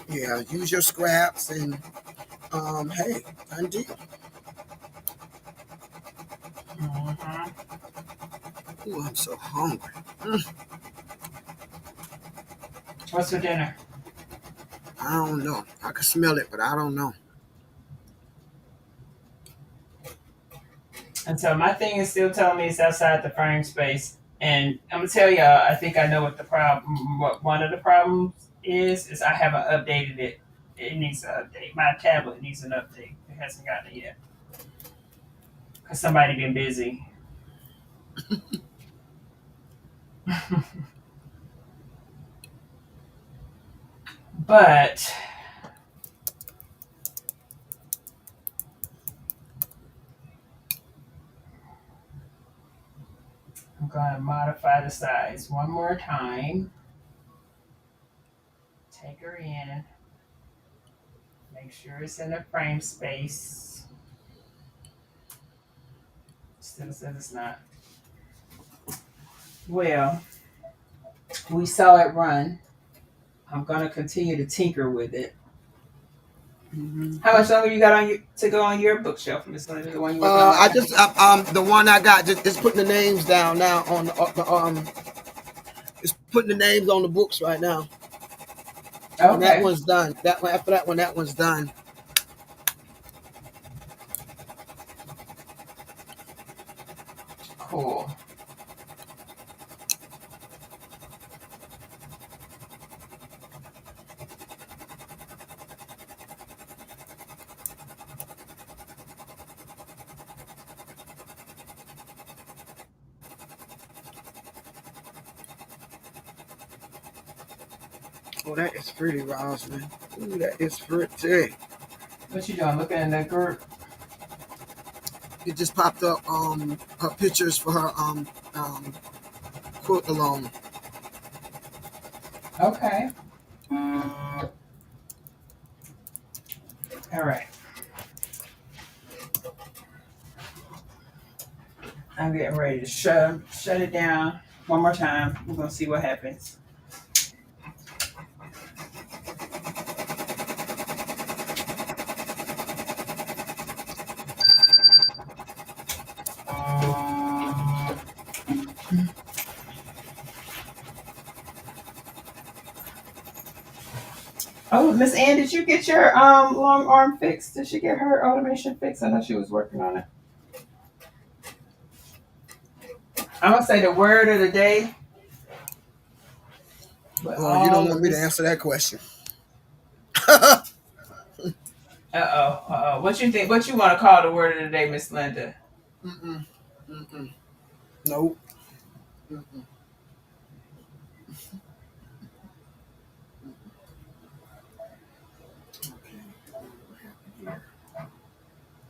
Yeah, use your scraps and hey, done deal. Mm-hmm. Ooh, I'm so hungry. What's for dinner? I don't know. I can smell it, but I don't know. And so my thing is still telling me it's outside the frame space. And I'm gonna tell y'all, I think I know what the problem, what one of the problems is I haven't updated it. It needs an update. My tablet needs an update. It hasn't gotten it yet. Cause somebody been busy. But I'm gonna modify the size one more time. Take her in. Make sure it's in the frame space. Still says it's not. Well, we saw it run. I'm gonna continue to tinker with it. Mm-hmm. How much longer you got on to go on your bookshelf, Miss Linda? The one you working on? I just the one I got just putting the names down now on the it's putting the names on the books right now. And that Okay. one's done. That one after that one, that one's done. Cool. Oh, that is pretty, Rosalind. Ooh, that is pretty. What you doing? Looking in the group? It just popped up her pictures for her quote along. Okay. All right. I'm getting ready to shut it down one more time. We're gonna see what happens. Oh, Miss Ann, did you get your long arm fixed? Did she get her automation fixed? I know she was working on it. I'm gonna say the word of the day. But Oh, you don't want me to answer that question. Uh-oh. What you think? What you want to call the word of the day, Miss Linda? Mm-mm. Mm-mm. Nope. Mm-mm.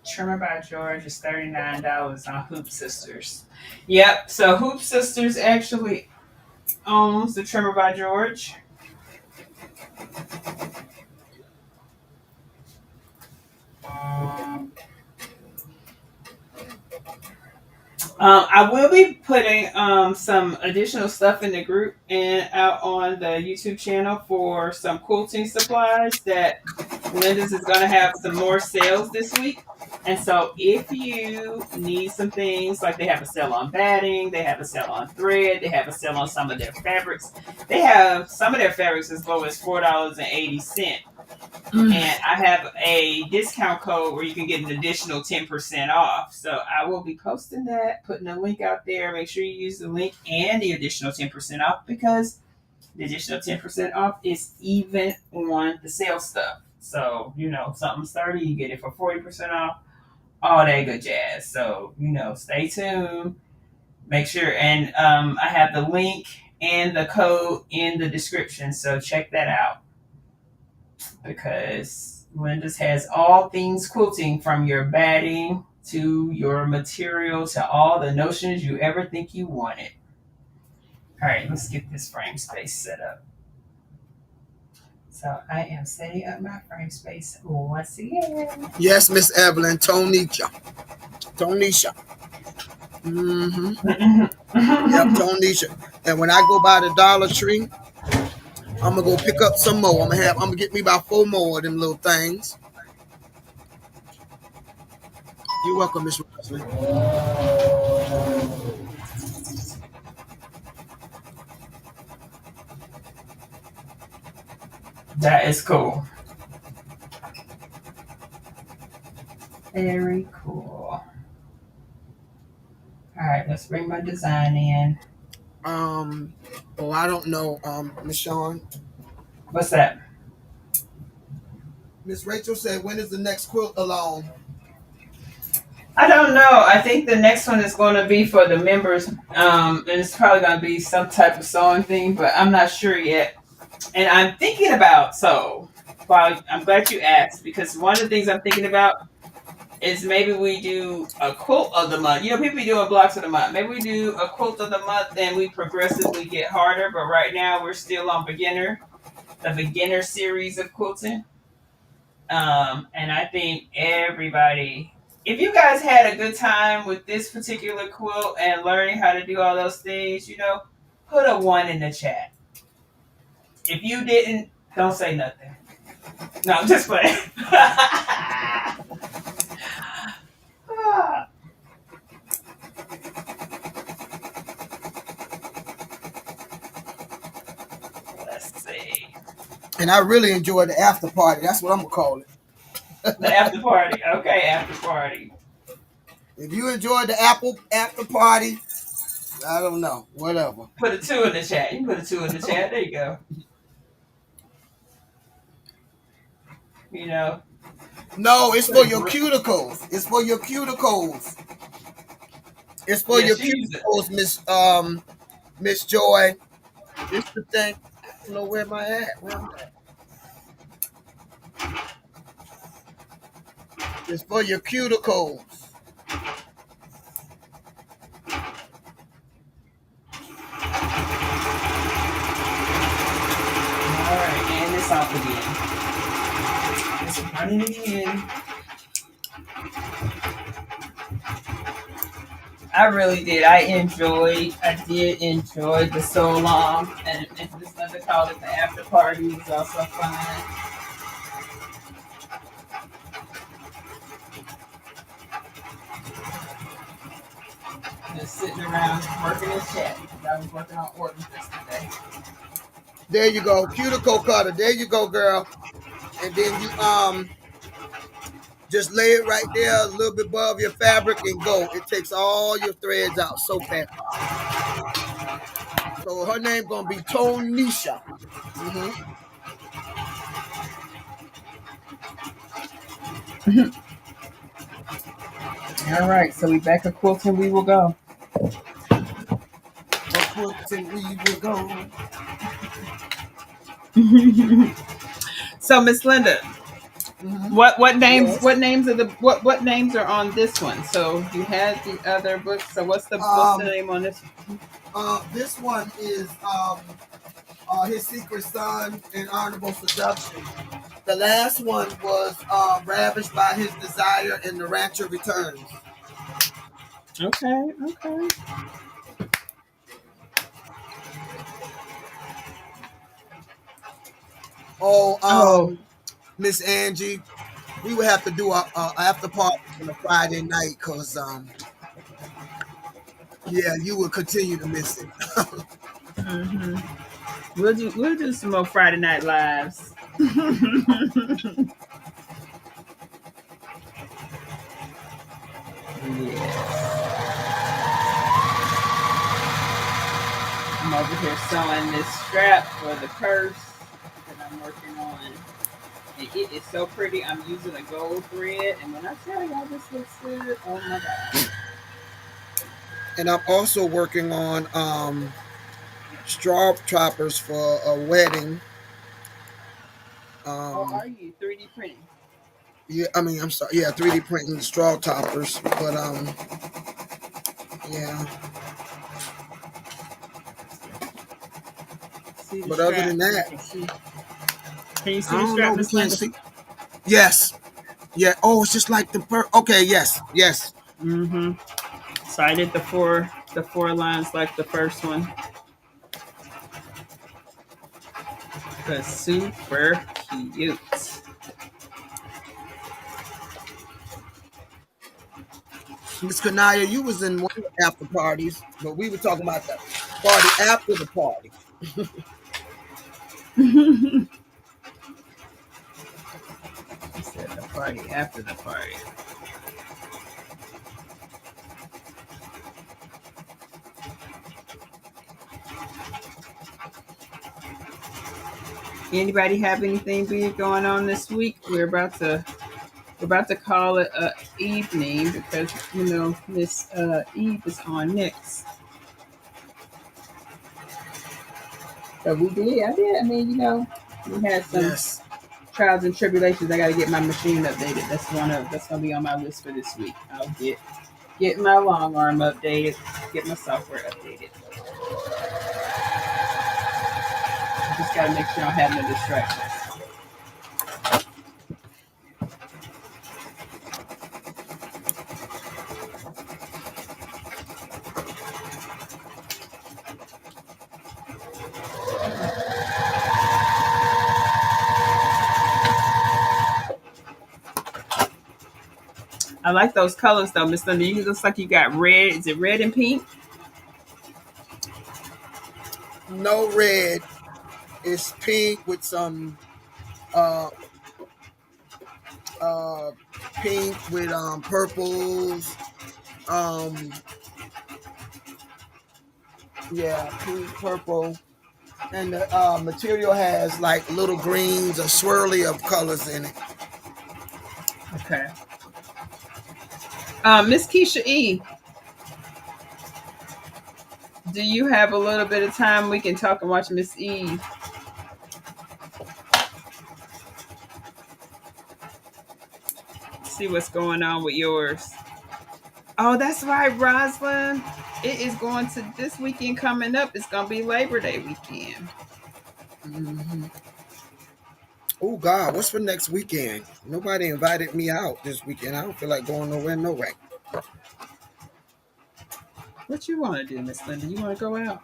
Trimmer by George is $39 on Hoop Sisters. Yep. So Hoop Sisters actually owns the Trimmer by George. I will be putting some additional stuff in the group and out on the YouTube channel for some quilting supplies that Linda's is going to have some more sales this week. And so if you need some things, like they have a sale on batting, they have a sale on thread, they have a sale on some of their fabrics. They have some of their fabrics as low as $4.80. And I have a discount code where you can get an additional 10% off. So I will be posting that, putting a link out there. Make sure you use the link and the additional 10% off, because the additional 10% off is even on the sale stuff. So, something's 30, you get it for 40% off, all that good jazz. So, stay tuned. Make sure, and I have the link and the code in the description. So check that out, because Linda's has all things quilting, from your batting to your material to all the notions you ever think you wanted. All right, let's get this frame space set up. So I am setting up my frame space once again. Yes, Miss Evelyn, Tonisha. Yep, Tonisha. And when I go by the Dollar Tree, I'm gonna go pick up some more. I'm gonna get me about 4 more of them little things. You're welcome, Miss Roslyn. That is cool. Very cool. All right, let's bring my design in. I don't know, Miss Shawn. What's that? Miss Rachel said, when is the next quilt along? I don't know. I think the next one is going to be for the members, and it's probably going to be some type of sewing thing, but I'm not sure yet. And I'm thinking about, I'm glad you asked, because one of the things I'm thinking about is maybe we do a quilt of the month. People be doing blocks of the month. Maybe we do a quilt of the month, and we progressively get harder. But right now we're still on the beginner series of quilting. And I think everybody, if you guys had a good time with this particular quilt and learning how to do all those things, put a 1 in the chat. If you didn't, don't say nothing. No, I'm just playing. Let's see. And I really enjoyed the after party. That's what I'm gonna call it. The after party. Okay, after party. If you enjoyed the after party, I don't know. Whatever. Put a 2 in the chat. You put a 2 in the chat. There you go. No, it's for your cuticles. It's for your cuticles. It's for your cuticles, Miss Joy. It's the thing. I don't know where am I at. It's for your cuticles. All right, and this off again. It's running again. I really did. I did enjoy the so long, and this other call it the after party was also fun. Just sitting around working in chat, because I was working on orders yesterday. There you go, cuticle cutter. There you go, girl. And then you just lay it right there a little bit above your fabric and go. It takes all your threads out so fast. So her name gonna be Tonisha. All right, so we back at quilting. We will go. Quilting, we will go. So Miss Linda, what names? Yes. What names are on this one? So you had the other books. So what's the name on this? This one is His Secret Son and Honorable Seduction. The last one was Ravished by His Desire and The Rancher Returns. Okay. Miss Angie, we would have to do a after party on a Friday night because yeah, you would continue to miss it. Hmm. We'll do some more Friday night lives. Yeah. I'm over here sewing this strap for the purse that I'm working on. And it is so pretty. I'm using a gold thread. And when I tell y'all this looks good, oh my God. And I'm also working on straw choppers for a wedding. Oh, Um, are you 3D printing? yeah, I mean, I'm sorry, yeah, 3D printing straw toppers, but yeah. See the But other strap than so you that, can see. Can you I see the don't know. strap, We Miss can't Linda? see. Yes, yeah. Oh, it's just like the okay. Yes, yes. Mm-hmm. So I did the four lines like the first one. Cause super cute. Miss Kanaya, you was in one of the after parties, but we were talking about the party after the party. She said the party after the party. Anybody have anything big going on this week? We're about to call it a evening because Miss Eve is on next. So we did. I did. I mean, we had some Yes. trials and tribulations. I got to get my machine updated. That's gonna be on my list for this week. I'll get my long arm updated, get my software updated. I just gotta make sure I don't have no distractions. I like those colors though, Miss Linda. You looks like you got red. Is it red and pink? No red. It's pink with some uh uh pink with purples. Um yeah, pink, purple. And the material has like little greens, a swirly of colors in it. Okay. Miss Keisha E, do you have a little bit of time we can talk and watch Miss E? See what's going on with yours. Oh, that's right, Roslyn. It is going to this weekend coming up. It's gonna be Labor Day weekend. Hmm. Oh God, what's for next weekend? Nobody invited me out this weekend. I don't feel like going nowhere, no way. What you want to do, Miss Linda? You want to go out?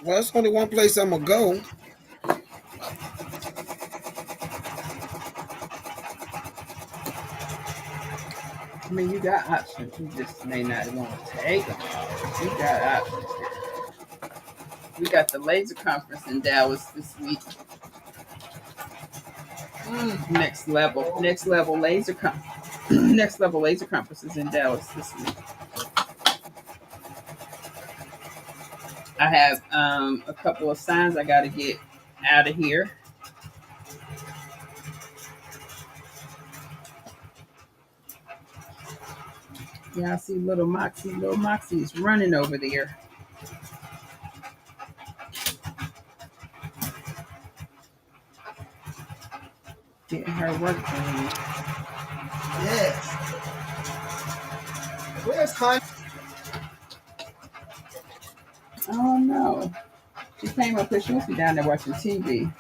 Well, it's only one place I'm gonna go. I mean, you got options. You just may not want to take them. You got options. We got the laser conference in Dallas this week. Next level laser next level laser conferences in Dallas this week. I have a couple of signs I got to get out of here. Yeah, I see little Moxie. Little Moxie is running over there. Getting her work done. Yes. Where's Con? Oh no. She came up here. She must be down there watching TV.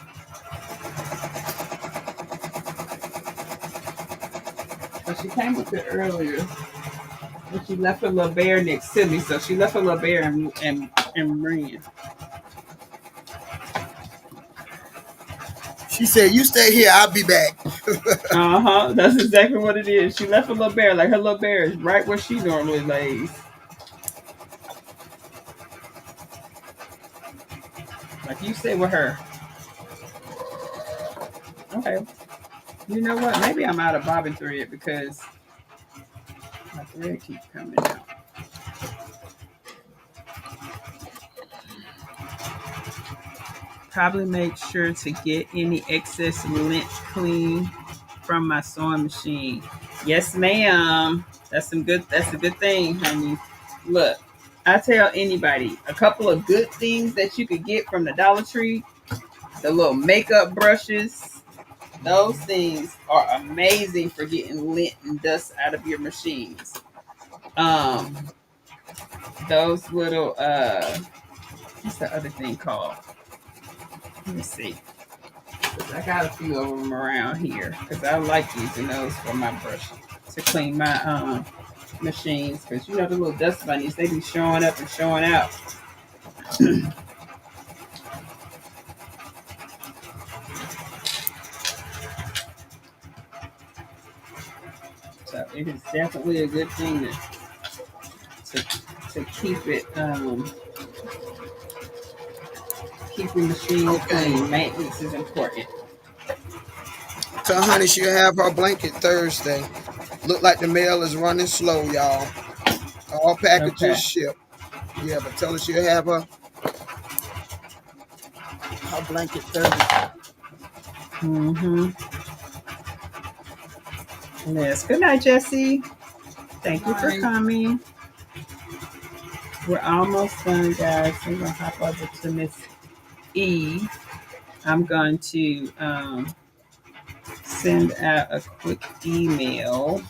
But she came up here earlier. But she left her little bear next to me. So she left her little bear and ran. She said, "You stay here. I'll be back." Uh-huh. That's exactly what it is. She left a little bear. Like her little bear is right where she normally lays. Like you stay with her. Okay. You know what? Maybe I'm out of bobbin thread because my thread keeps coming out. Probably make sure to get any excess lint clean from my sewing machine. Yes, ma'am. That's a good thing, honey. Look, I tell anybody a couple of good things that you could get from the Dollar Tree. The little makeup brushes, those things are amazing for getting lint and dust out of your machines. Um, those little what's the other thing called? Let me see. I got a few of them around here because I like using those for my brush to clean my machines. Because you know the little dust bunnies, they be showing up and showing out. So it is definitely a good thing to keep it keep your machine clean. Maintenance is important. Tell honey she'll have her blanket Thursday. Look like the mail is running slow, y'all. All packages Okay. shipped. Yeah, but tell her she'll have her blanket Thursday. Mm-hmm. Yes. Good night, Jesse. Thank you for coming. We're almost done, guys. I'm gonna hop over to Miss E. I'm going to send out a quick email.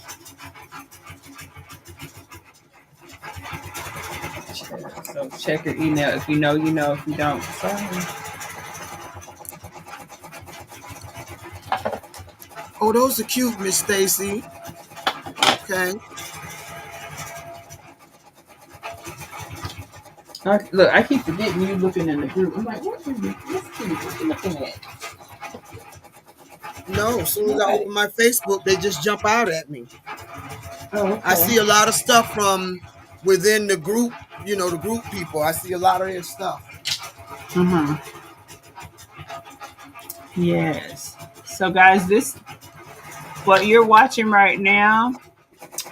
So check your email. If you know, you know. If you don't, sorry. Oh, those are cute, Miss Stacy. Okay. Look, I keep forgetting you looking in the group. I'm like, what's cute? What you looking at? No, as soon as I open my Facebook, they just jump out at me. Oh, okay. I see a lot of stuff from within the group, you know, the group people. I see a lot of their stuff. Mm-hmm. Yes. So, guys, what you're watching right now.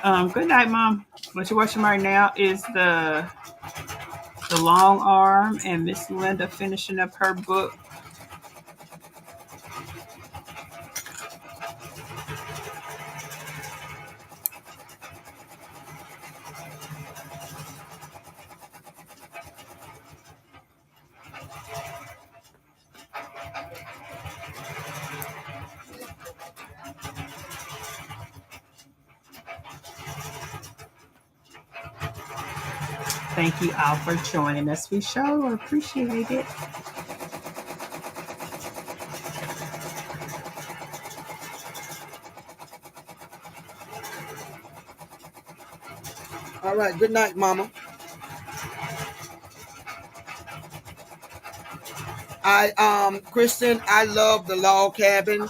Good night, Mom. What you're watching right now is the long arm and Miss Linda finishing up her book. Thank you all for joining us. We sure appreciate it. All right. Good night, Mama. Kristen, I love the log cabin.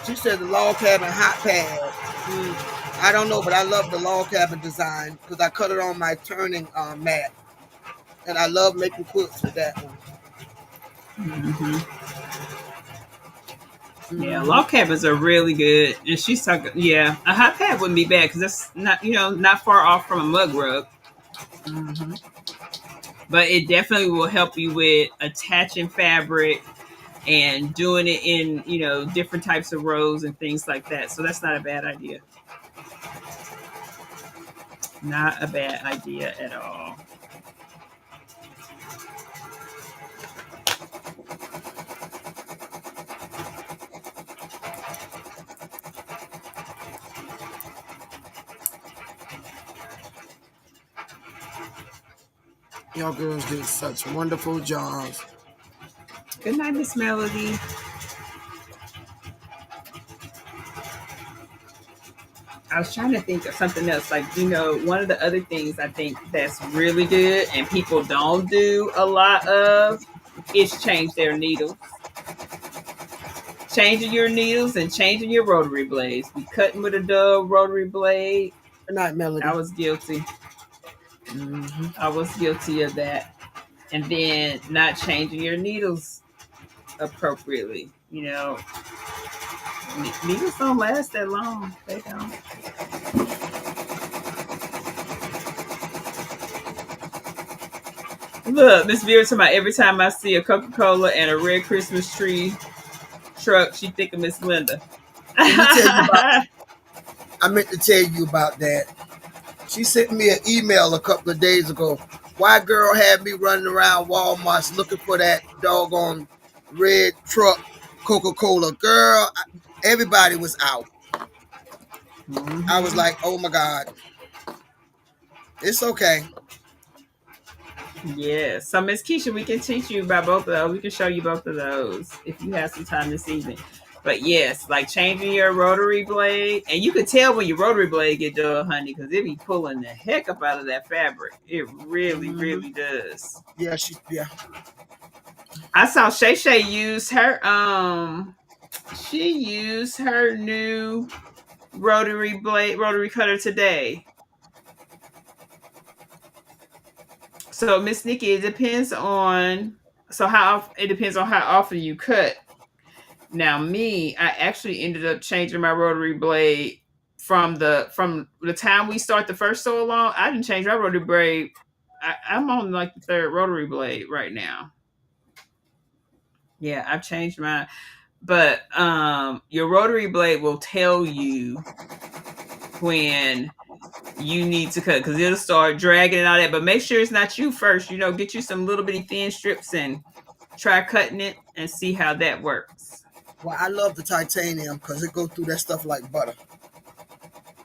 She said the log cabin hot pad. I don't know, but I love the log cabin design because I cut it on my turning mat, and I love making quilts with that one. Mm-hmm. Yeah, log cabins are really good. And she's talking, yeah, a hot pad wouldn't be bad because that's not, not far off from a mug rug. Mm-hmm. But it definitely will help you with attaching fabric and doing it in, different types of rows and things like that. So that's not a bad idea. Not a bad idea at all. Y'all girls did such wonderful jobs. Good night, Miss Melody. I was trying to think of something else. Like, one of the other things I think that's really good and people don't do a lot of is change their needles. changing your needles and changing your rotary blades. We cutting with a dull rotary blade. Good night, Melody. I was guilty. I was guilty of that. And then not changing your needles appropriately. You know, needles don't last that long. They don't. Look, Miss Vera talking about every time I see a Coca-Cola and a red Christmas tree truck, she think of Miss Linda. I meant to tell you about that. She sent me an email a couple of days ago. White girl had me running around Walmart looking for that doggone red truck Coca-Cola. Girl, everybody was out. I was like, oh my God. It's okay. Yeah. So Miss Keisha, we can teach you about both of those. We can show you both of those if you have some time this evening. But yes, like changing your rotary blade. And you can tell when your rotary blade get dull, honey, because it be pulling the heck up out of that fabric. It really, really does. Yeah, I saw Shay Shay use her she used her new rotary cutter today. So Miss Nikki, it depends on how often you cut. Now me, I actually ended up changing my rotary blade from the time we start the first sew along. I didn't change my rotary blade. I'm on like the third rotary blade right now. Yeah, I've changed mine. But your rotary blade will tell you when you need to cut because it'll start dragging and all that. But make sure it's not you first. You know, get you some little bitty thin strips and try cutting it and see how that works. Well, I love the titanium because it goes through that stuff like butter.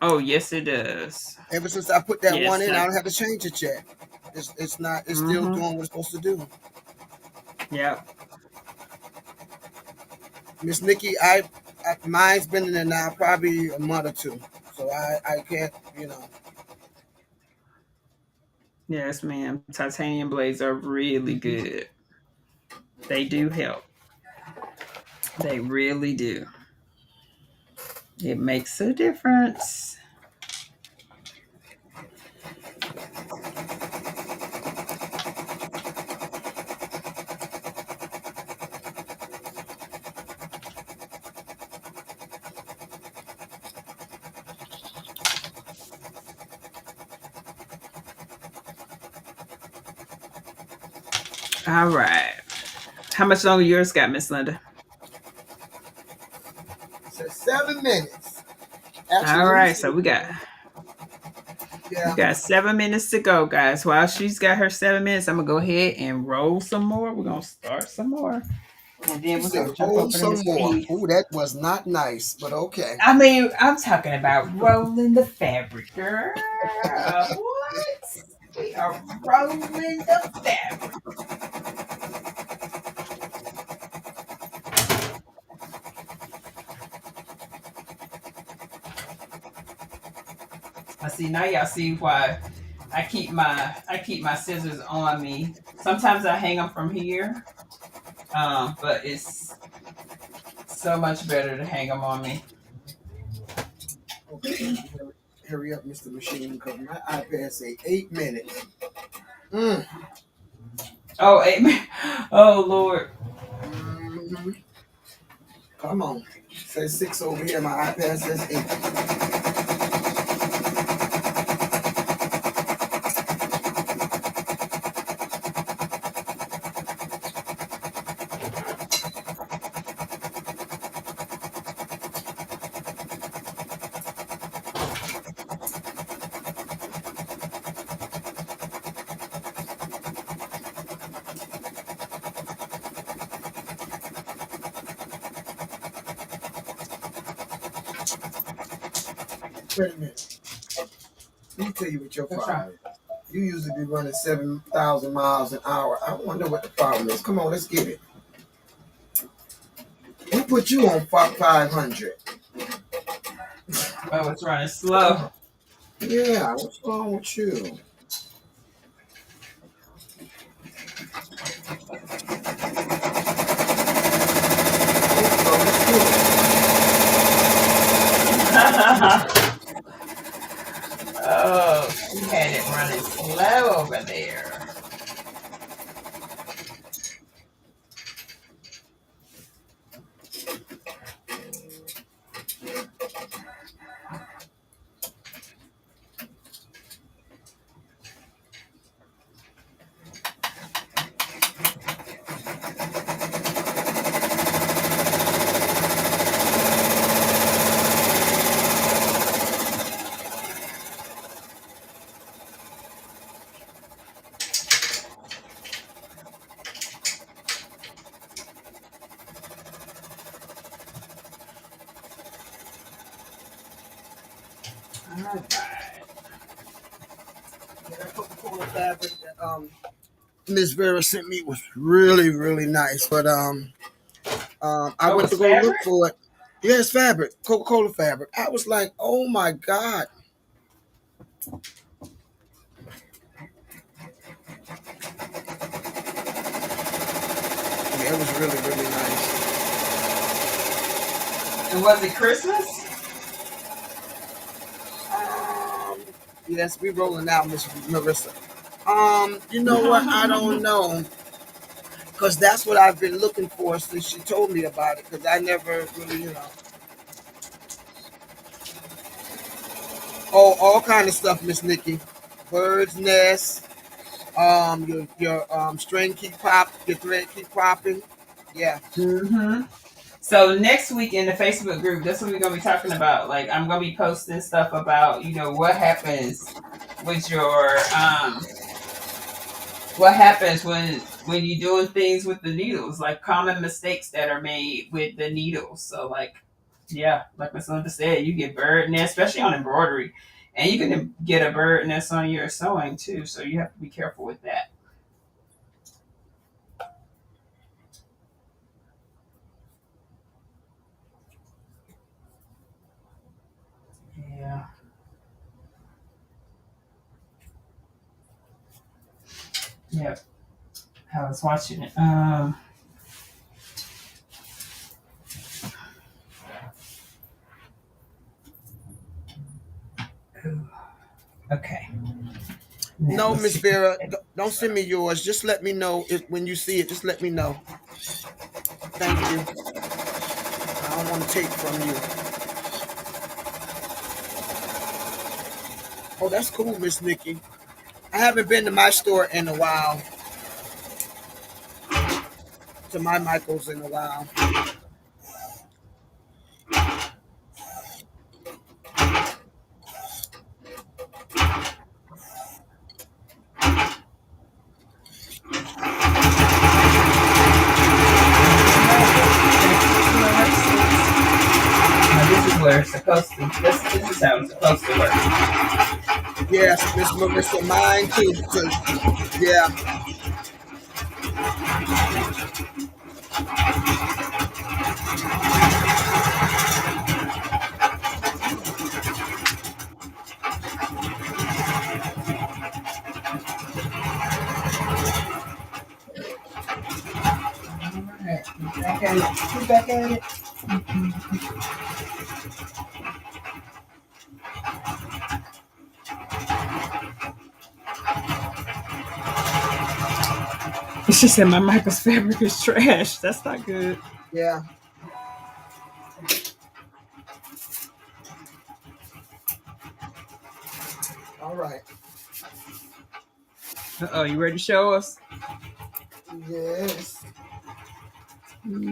Oh, yes, it does. Ever since I put that one in, I don't have to change it yet. It's still doing what it's supposed to do. Yeah. Miss Nikki, mine's been in there now probably a month or two. So I can't, Yes, ma'am. Titanium blades are really good. They do help. They really do. It makes a difference. All right. How much longer yours got, Miss Linda? 7 minutes. All right, so we got 7 minutes to go, guys. While she's got her 7 minutes, I'm gonna go ahead and roll some more. We're gonna start some more, and then we're gonna jump over some more. Oh, that was not nice, but okay. I mean, I'm talking about rolling the fabric, girl. What? We are rolling the fabric. I see now. Y'all see why I keep my scissors on me. Sometimes I hang them from here, but it's so much better to hang them on me. Okay, hurry up, Mr. Machine, because my iPad say 8 minutes. Oh, 8 minutes. Oh, Lord. Come on. It says 6 over here. My iPad says 8. Wait a minute. Let me tell you what your problem is. You usually be running 7,000 miles an hour. I wonder what the problem is. Come on, let's get it. Who put you on 500? Oh, it's running slow. Yeah, what's wrong with you? Let's do it. All right. Yeah, that Coca-Cola fabric that Miss Vera sent me was really, really nice. But I Oh, went it's to go look fabric? for it. Yeah, it's fabric, Coca-Cola fabric. I was like, oh my God. Yeah, it was really, really nice. And was it Christmas? Um, yes, we rolling out, Miss Marissa. You know what? I don't know. Because that's what I've been looking for since she told me about it. Because I never really, Oh, all kind of stuff, Miss Nikki. Bird's nest. Your string keep pop. Your thread keep popping. Yeah. Mm-hmm. So next week in the Facebook group, that's what we're gonna be talking about. Like I'm gonna be posting stuff about, what happens with your what happens when you're doing things with the needles, like common mistakes that are made with the needles. So like, yeah, like Miss Linda said, you get bird nest, especially on embroidery, and you can get a bird nest on your sewing too. So you have to be careful with that. Yeah, yeah. I was watching it. Okay. Now No, let's Miss see. Vera, don't send me yours. Just let me know if when you see it. Just let me know. Thank you. I don't want to take from you. Oh, that's cool, Miss Nikki. I haven't been to my store in a while. To my Michaels in a while. This is where it's supposed to. This is how it's supposed to work. Yes, Miss Marissa, mine too. Yeah. All right, get back at it. Get back at it. She said my Michael's fabric is trash. That's not good. Yeah. All right. Oh, you ready to show us? Yes. Hold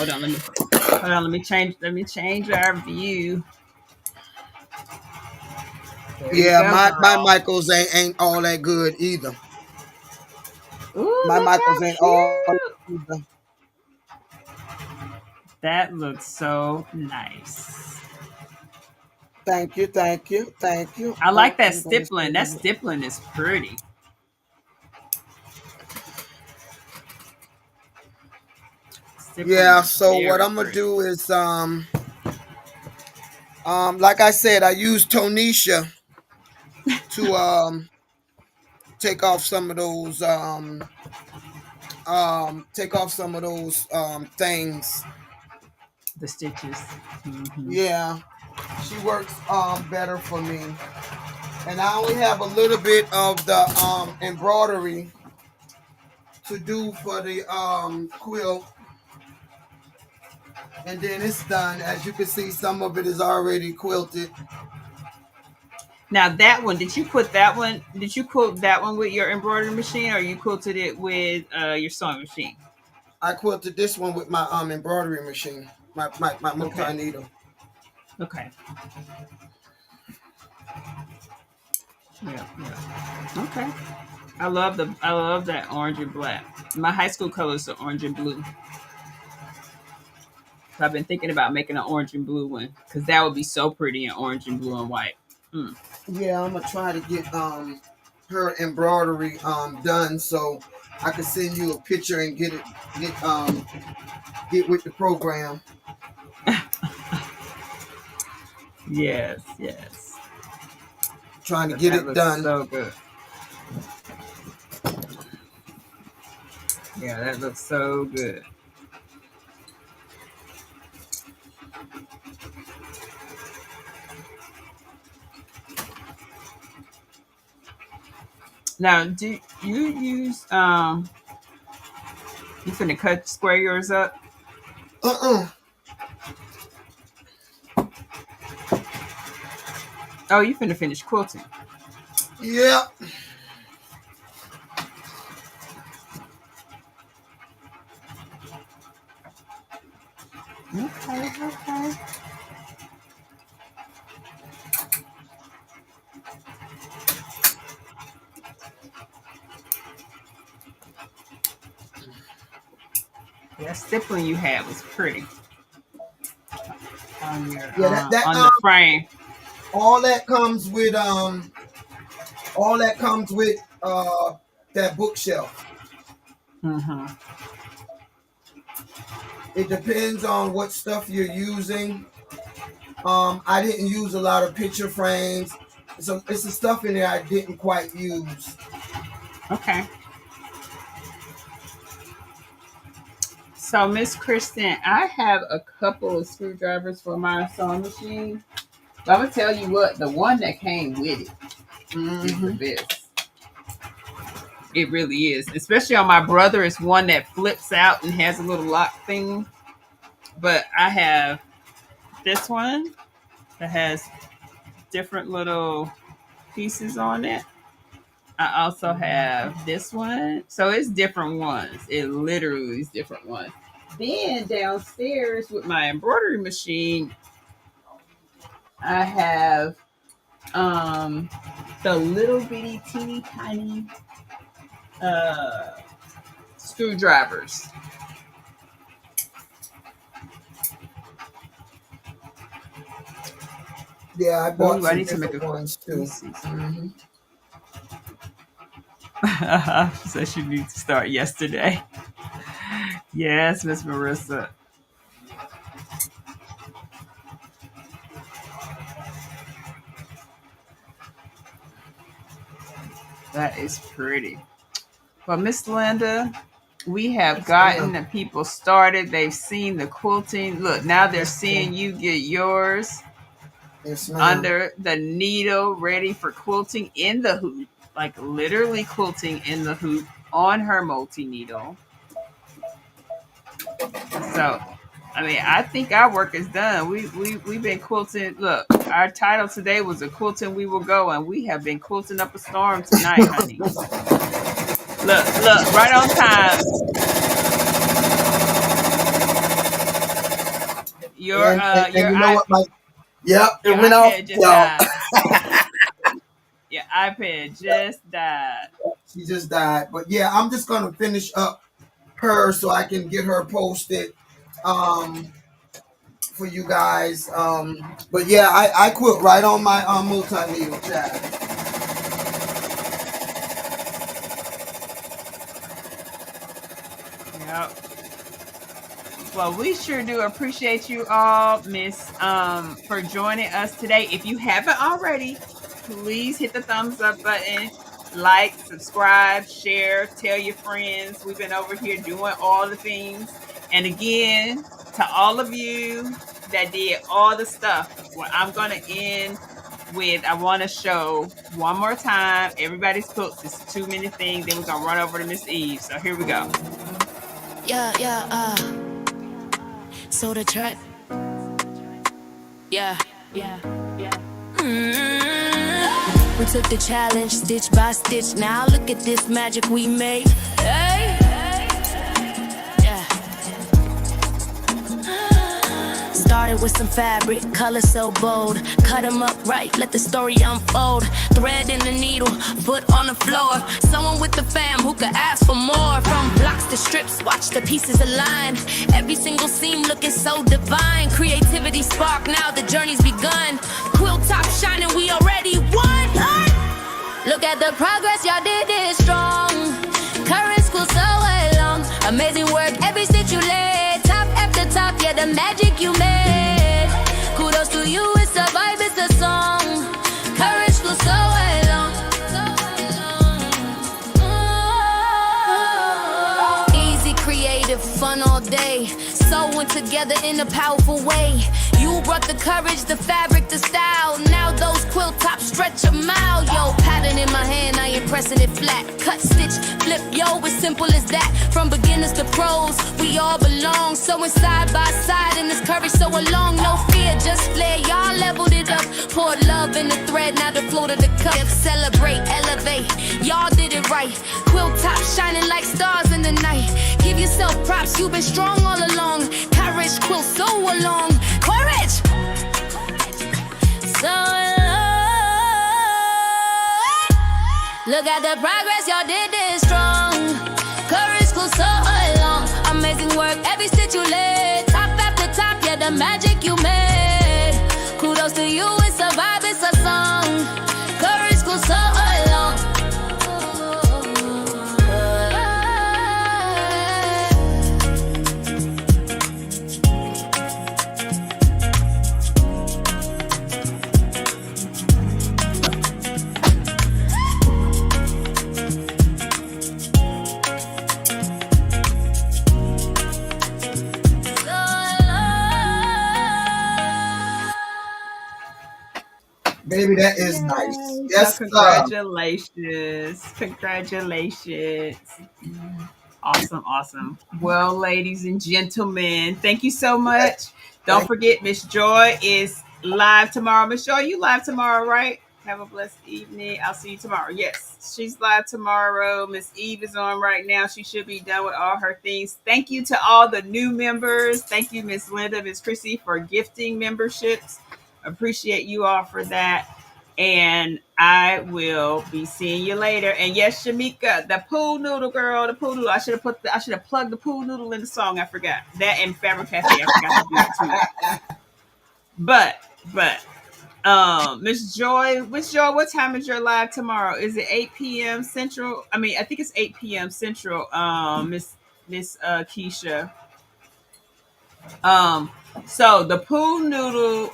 on, let me change our view. There you Yeah, go, my girl. Michaels ain't all that good either. Ooh, My look Michaels how ain't all cute. either. That looks so nice. Thank you, thank you, thank you. I like that I'm gonna stippling. That stippling is pretty. Stippling Yeah, is so what very I'm gonna pretty. do is like I said, I use Tonisha to take off some of those take off some of those things. The stitches. Hmm. Yeah, she works better for me. And I only have a little bit of the embroidery to do for the quilt, and then it's done. As you can see, some of it is already quilted. Now that one, did you put that one? Did you quilt that one with your embroidery machine, or you quilted it with your sewing machine? I quilted this one with my embroidery machine, my Okay. multi needle. Okay. Yeah. Yeah. Okay. I love that orange and black. My high school colors are orange and blue. So I've been thinking about making an orange and blue one because that would be so pretty in orange and blue and white. Mm. Yeah, I'm gonna try to get her embroidery done so I can send you a picture and get with the program. Yes, yes. Trying to But get that it looks done. so good. Yeah, that looks so good. Now, do you use you finna cut square yours up? Oh, you finna finish quilting. Yeah. Okay, okay. That stippling you had was pretty on your Yeah, that on the frame. all that comes with that bookshelf. Mm-hmm. It depends on what stuff you're using. I didn't use a lot of picture frames, so it's the stuff in there I didn't quite use. Okay. So, Miss Kristen, I have a couple of screwdrivers for my sewing machine. But I'm gonna tell you what, the one that came with it is the best. It really is. Especially on my brother, it's one that flips out and has a little lock thing. But I have this one that has different little pieces on it. I also have this one. So it's different ones. It literally is different ones. Then downstairs with my embroidery machine, I have the little bitty teeny tiny screwdrivers. Yeah, I bought Ooh, I some need to make different a ones too. So she needs to start yesterday. Yes, Miss Marissa. That is pretty. Well, Miss Linda, we have gotten the people started. They've seen the quilting. Look, now they're seeing you get yours under the needle, ready for quilting in the hoop. Like literally quilting in the hoop on her multi-needle. So, I mean, I think our work is done. We've been quilting. Look, our title today was a quilting we will go, and we have been quilting up a storm tonight, honey. Look, right on time. Your you know what, Mike? Yep, it went off. Your iPad just died. She just died. But yeah, I'm just gonna finish up her so I can get her posted for you guys. But yeah, I quilt right on my multi-needle chat. Yep. Well, we sure do appreciate you all, Miss, for joining us today. If you haven't already, please hit the thumbs up button, like, subscribe, share, tell your friends. We've been over here doing all the things. And again, to all of you that did all the stuff, what I'm going to end with, I want to show one more time everybody's quilts. It's a 2-minute thing. Then we're going to run over to Miss Eve. So here we go. So the track. Yeah. We took the challenge stitch by stitch. Now look at this magic we made. Hey. Yeah. Started with some fabric, color so bold. Cut them up right, let the story unfold. Thread in the needle, foot on the floor. Someone with the fam who could ask for more. From block box the strips, watch the pieces align. Every single seam looking so divine. Creativity spark, now the journey's begun. Quilt top shining, we already won. Look at the progress, y'all did it strong. Current school so long. Amazing work, every stitch you laid. Top after top, yeah, the magic you made. Kudos to you, it's the vibe, it's the song. Courage goes so long. Easy, creative, fun all day. Sewing together in a powerful way. You brought the courage, the fabric, the style. Now those quilt tops stretch a mile. Yo, pattern in my hand, I ain't pressing it flat. Cut, stitch, flip, yo, it's simple as that. From beginners to pros, we all belong. Sewing side by side in this courage so along. No fear, just flair, y'all leveled it up. Poured love in the thread, now the flow to the cup. Celebrate, elevate, y'all did it right. Quilt top shining like stars in the night. Give yourself props, you've been strong all along. Courage, quilt so along. Courage! So along. Look at the progress, y'all did this strong. Courage goes so along. Amazing work, every stitch you laid. Top after top, yeah, the magic you made. Kudos to you, it's a vibe, it's a song. Courage goes so along. Baby, that is nice. So Yes, sir. congratulations. Awesome. Well, ladies and gentlemen, thank you so much. Don't forget, Miss Joy is live tomorrow. Miss Joy, you live tomorrow, right? Have a blessed evening. I'll see you tomorrow. Yes, she's live tomorrow. Miss Eve is on right now. She should be done with all her things. Thank you to all the new members. Thank you, Miss Linda, Miss Chrissy, for gifting memberships. Appreciate you all for that. And I will be seeing you later. And yes, Shamika, the pool noodle girl, the pool noodle. I should have plugged the pool noodle in the song. I forgot that, and Fabric Cafe. I forgot to do that too. But Miss Joy, what time is your live tomorrow? Is it 8 p.m. Central? I mean, I think it's 8 p.m. Central. Miss Keisha. So the pool noodle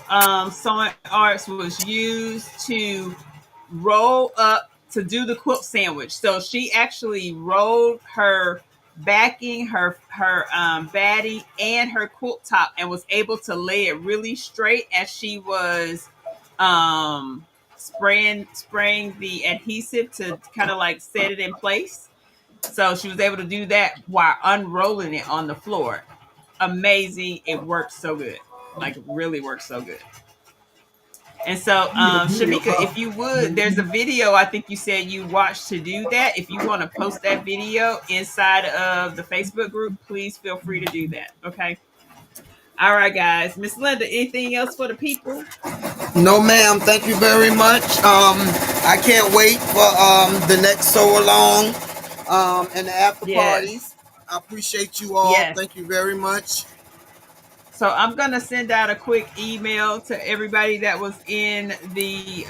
sewing arts was used to roll up to do the quilt sandwich. So she actually rolled her backing, her batty, and her quilt top, and was able to lay it really straight as she was spraying the adhesive to kind of like set it in place. So she was able to do that while unrolling it on the floor. Amazing. It works so good. Like, it really works so good. And so, Shamika, if you would, there's a video I think you said you watched to do that. If you want to post that video inside of the Facebook group, please feel free to do that. Okay. All right, guys. Miss Linda, anything else for the people? No, ma'am. Thank you very much. I can't wait for the next sew along and the after parties. I appreciate you all. Yes. Thank you very much. So I'm gonna send out a quick email to everybody that was in the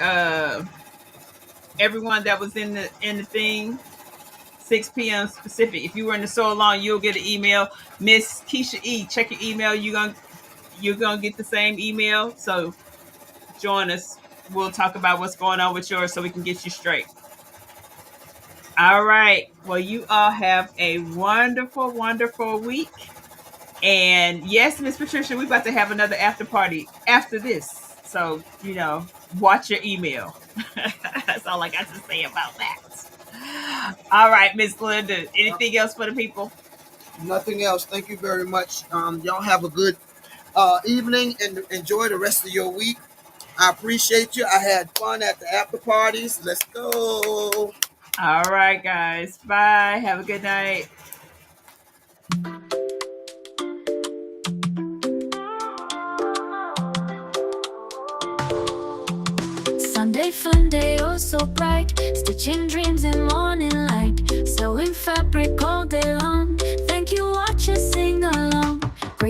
everyone that was in the thing. 6 p.m. Pacific. If you were in the sew along, you'll get an email. Miss Keisha E, check your email. You're gonna get the same email. So join us. We'll talk about what's going on with yours so we can get you straight. All right. Well, you all have a wonderful, wonderful week. And yes, Miss Patricia, we're about to have another after party after this. So, watch your email. That's all I got to say about that. All right, Miss Linda, anything else for the people? Nothing else. Thank you very much. Y'all have a good evening and enjoy the rest of your week. I appreciate you. I had fun at the after parties. Let's go. All right, guys. Bye. Have a good night. Sunday Funday, oh so bright. Stitching dreams in morning light. Sewing fabric all day long.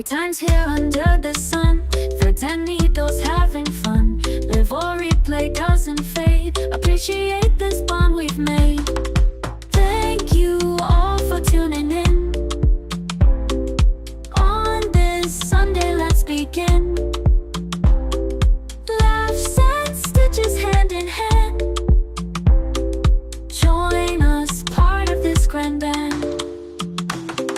times here under the sun. Threads and needles having fun. Live or replay doesn't fade. Appreciate this bond we've made. Thank you all for tuning in. On this Sunday, let's begin. Laughs and stitches hand in hand. Join us, part of this grand band.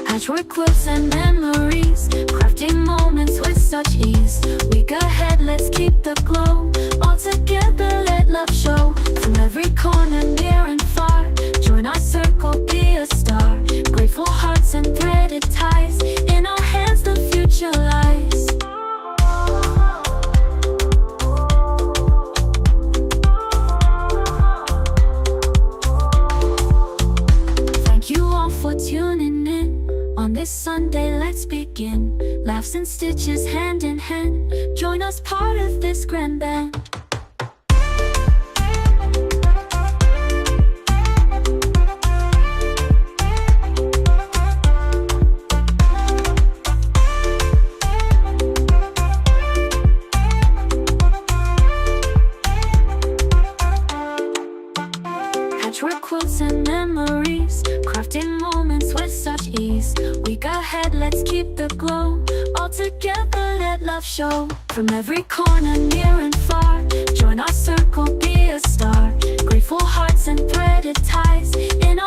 Patchwork quilts and memories, crafting moments with such ease. Week ahead, let's keep the glow. All together, let love show. From every corner, near and far, join our circle, be a star. Grateful hearts and threaded ties. In our hands, the future lies. Thank you all for tuning in. On this Sunday, let's begin. Laughs and stitches hand in hand. Join us, part of this grand band. Patchwork quilts and memories, crafting moments with such ease. Week ahead, let's keep the glow. All together, let love show. From every corner, near and far, join our circle, be a star. Grateful hearts and threaded ties. In